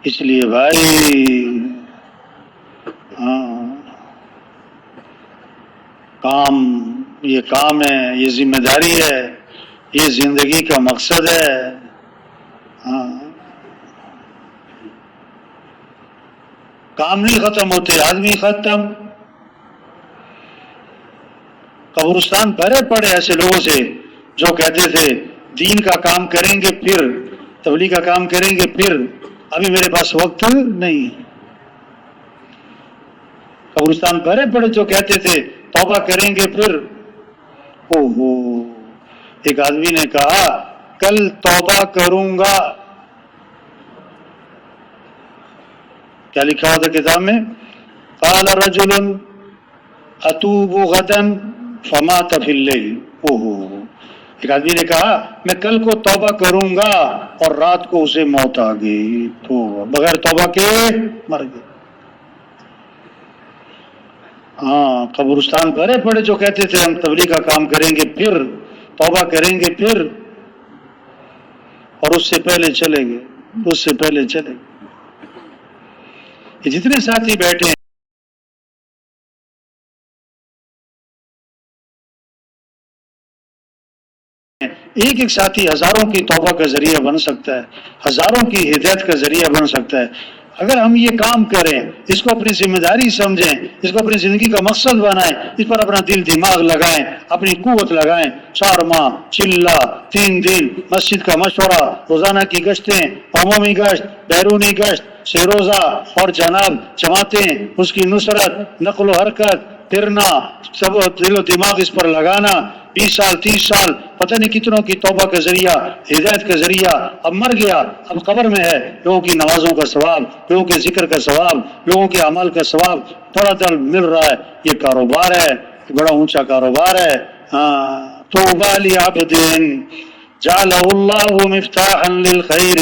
Speaker 1: اس لیے بھائی ہاں, یہ کام ہے, یہ ذمہ داری ہے, یہ زندگی کا مقصد ہے. ہاں, کام نہیں ختم ہوتے, آدمی ختم. قبرستان بھرے پڑے ایسے لوگوں سے جو کہتے تھے دین کا کام کریں گے پھر, تبلیغ کا کام کریں گے پھر, ابھی میرے پاس وقت نہیں. قبرستان بھرے پڑے جو کہتے تھے توبہ کریں گے پھر. اوہو, ایک آدمی نے کہا کل توبہ کروں گا. کیا لکھا ہوا تھا کتاب میں؟ قال رجل اتوب غدا فمات فی اللیل. اوہو, ایک آدمی نے کہا میں کل کو توبہ کروں گا, اور رات کو اسے موت آ گئی, تو بغیر توبہ کے مر گئے. ہاں, قبرستان بھرے پڑے جو کہتے تھے ہم تبلیغ کا کام کریں گے پھر, توبہ کریں گے پھر, اور اس سے پہلے چلے گئے, اس سے پہلے چلے گئے. یہ جتنے ساتھی بیٹھے ہیں ایک ایک ساتھی ہزاروں کی توبہ کا ذریعہ بن سکتا ہے, ہزاروں کی ہدایت کا ذریعہ بن سکتا ہے. اگر ہم یہ کام کریں, اس کو اپنی ذمہ داری سمجھیں, اس کو اپنی زندگی کا مقصد بنائیں, اس پر اپنا دل دماغ لگائیں, اپنی قوت لگائیں. 4 ماہ, چلہ, 3 دن, مسجد کا مشورہ, روزانہ کی گشتیں, عمومی گشت, بیرونی گشت, سے روزہ, اور جناب جماعتیں, اس کی نصرت, نقل و حرکت, پھرنا, سب دل و دماغ اس پر لگانا. 20 سال 30 سال پتہ نہیں کتنوں کی توبہ کا ذریعہ, ہدایت کا ذریعہ. اب مر گیا, اب قبر میں ہے, لوگوں کی نمازوں کا ثواب, لوگوں کے ذکر کا ثواب, لوگوں کے اعمال کا ثواب تھوڑا تھوڑا مل رہا ہے. یہ کاروبار ہے, بڑا اونچا کاروبار ہے. ہاں, توبہ لعبد جعلہ اللہ مفتاحا للخیر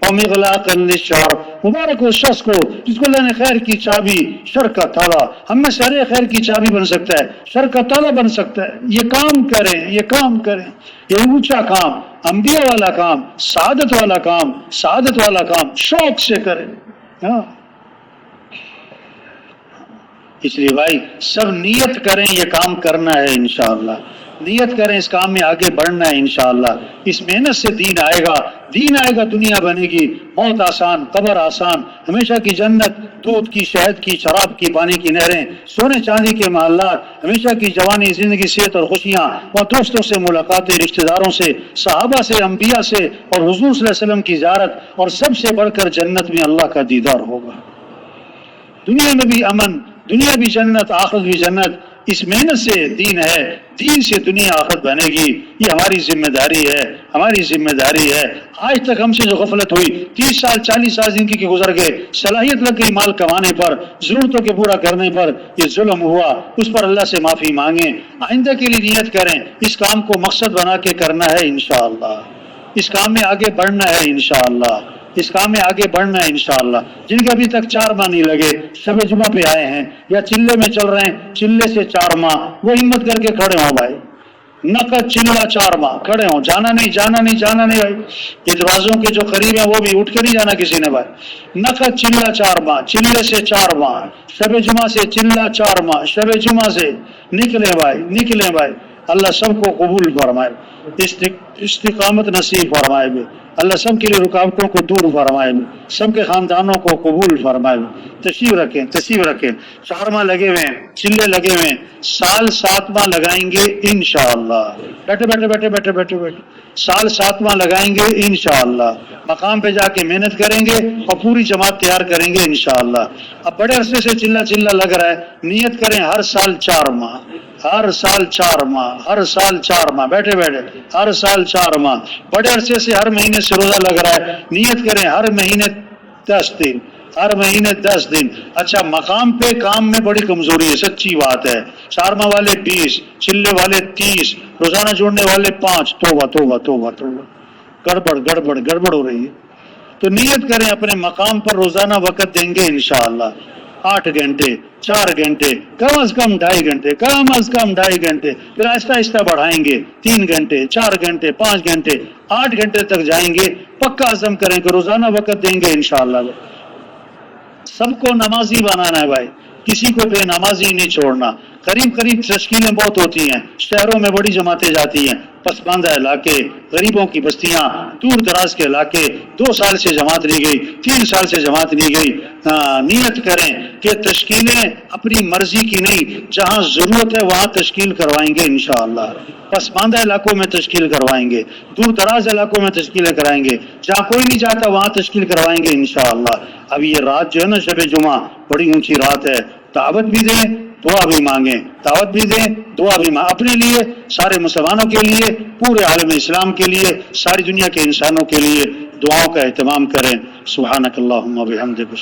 Speaker 1: ومغلاقا للشر. مبارک اس شخص کو جس کو اللہ نے خیر کی چابی, شر کا تالا. ہم میں سارے خیر کی چابی بن سکتا ہے, شر کا تالا بن سکتا ہے. یہ کام کریں, یہ کام کریں, یہ اونچا کام, انبیاء والا کام, سعادت والا کام, سعادت والا کام شوق سے کریں. ہاں, اس لیے بھائی سب نیت کریں, یہ کام کرنا ہے انشاءاللہ. نیت کریں, اس کام میں آگے بڑھنا ہے انشاءاللہ. اس محنت سے دین آئے گا, دین آئے گا, دنیا بنے گی. موت آسان, قبر آسان, ہمیشہ کی جنت, دودھ کی, شہد کی, شراب کی, پانی کی نہریں, سونے چاندی کے محلات, ہمیشہ کی جوانی, زندگی, صحت اور خوشیاں, اور دوستوں سے ملاقاتیں, رشتہ داروں سے, صحابہ سے, انبیاء سے, اور حضور صلی اللہ علیہ وسلم کی زیارت, اور سب سے بڑھ کر جنت میں اللہ کا دیدار ہوگا. دنیا میں بھی امن, دنیا بھی جنت, آخرت بھی جنت. اس محنت سے دین ہے، دین سے دنیا آخرت بنے گی، یہ ہماری ذمہ داری ہے، ہماری ذمہ داری ہے۔ آج تک ہم سے جو غفلت ہوئی، 30 سال 40 سال زندگی کے گزر گئے، صلاحیت لگ گئی مال کمانے پر، ضرورتوں کے پورا کرنے پر، یہ ظلم ہوا، اس پر اللہ سے معافی مانگیں، آئندہ کے لیے نیت کریں، اس کام کو مقصد بنا کے کرنا ہے انشاءاللہ، اس کام میں آگے بڑھنا ہے انشاءاللہ، اس کام میں آگے بڑھنا ہے انشاءاللہ۔ جن کے ابھی تک 4 ماہ نہیں لگے، شب جمعہ پہ آئے ہیں یا چلے میں چل رہے ہیں، چلے سے 4 ماہ، وہ ہمت کر کے کھڑے ہوں بھائی، نقد چلہ 4 ماہ کھڑے ہوں، جانا نہیں جانا نہیں جانا نہیں بھائی، یہ دروازوں کے جو قریب ہیں وہ بھی اٹھ کے نہیں جانا کسی نے بھائی، نقد چلہ 4 ماہ، چلے سے 4 ماہ، شب جمعہ سے چلہ 4 ماہ، شب جمعہ سے نکلے بھائی، نکلے بھائی، اللہ سب کو قبول فرمائے، استقامت نصیب فرمائے، اللہ سب کے لیے رکاوٹوں کو دور فرمائے، سب کے خاندانوں کو قبول فرمائے۔ تشریف رکھیں، تشریف رکھیں، 4 ماہ لگے ہوئے ہیں، چلے لگے ہوئے ہیں، سال 7 ماہ لگائیں گے انشاءاللہ، بیٹھے بیٹھے بیٹھے بیٹھے بیٹھے بیٹھے سال 7 ماہ لگائیں گے انشاءاللہ، مقام پہ جا کے محنت کریں گے اور پوری جماعت تیار کریں گے انشاءاللہ۔ اب بڑے عرصے سے چلہ چلہ لگ رہا ہے، نیت کریں ہر سال 4 ماہ، ہر سال 4 ماہ، ہر سال 4 ماہ، بیٹھے بیٹھے ہر سال 4 ماہ، بڑے عرصے سے ہر مہینے سے روزہ لگ رہا ہے، نیت کریں ہر مہینے 10 دن، ہر مہینے 10 دن۔ اچھا، مقام پہ کام میں بڑی کمزوری ہے، سچی بات ہے، 4 ماہ والے 20، چلے والے 30، روزانہ جوڑنے والے 5، توبہ توبہ توبہ توبہ، گڑبڑ گڑبڑ گڑبڑ ہو رہی ہے۔ تو نیت کریں اپنے مقام پر روزانہ وقت دیں گے انشاءاللہ، 8 گھنٹے، 4 گھنٹے، کم از کم 2.5 گھنٹے، کم از کم 2.5 گھنٹے، پھر آہستہ آہستہ بڑھائیں گے، 3 گھنٹے، 4 گھنٹے، 5 گھنٹے، 8 گھنٹے تک جائیں گے، پکا عزم کریں کہ روزانہ وقت دیں گے انشاءاللہ۔ سب کو نمازی بنانا ہے بھائی، کسی کو بے نمازی نہیں چھوڑنا۔ قریب قریب تشکیلیں بہت ہوتی ہیں، شہروں میں بڑی جماعتیں جاتی ہیں، پسماندہ علاقے، غریبوں کی بستیاں، دور دراز کے علاقے، 2 سال سے جماعت نہیں گئی، 3 سال سے جماعت نہیں گئی۔ نیت کریں کہ تشکیلیں اپنی مرضی کی نہیں، جہاں ضرورت ہے وہاں تشکیل کروائیں گے انشاءاللہ، پسماندہ علاقوں میں تشکیل کروائیں گے، دور دراز علاقوں میں تشکیلیں کرائیں گے، جہاں کوئی نہیں جاتا وہاں تشکیل کروائیں گے انشاءاللہ۔ اب یہ رات جو ہے نا شب جمعہ، بڑی اونچی رات ہے، دعوت بھی دیں، دعا بھی مانگیں، دعوت بھی دیں، دعا بھی مانگیں، اپنے لیے، سارے مسلمانوں کے لیے، پورے عالم اسلام کے لیے، ساری دنیا کے انسانوں کے لیے دعاؤں کا اہتمام کریں۔ سبحانک اللہم و بحمدک۔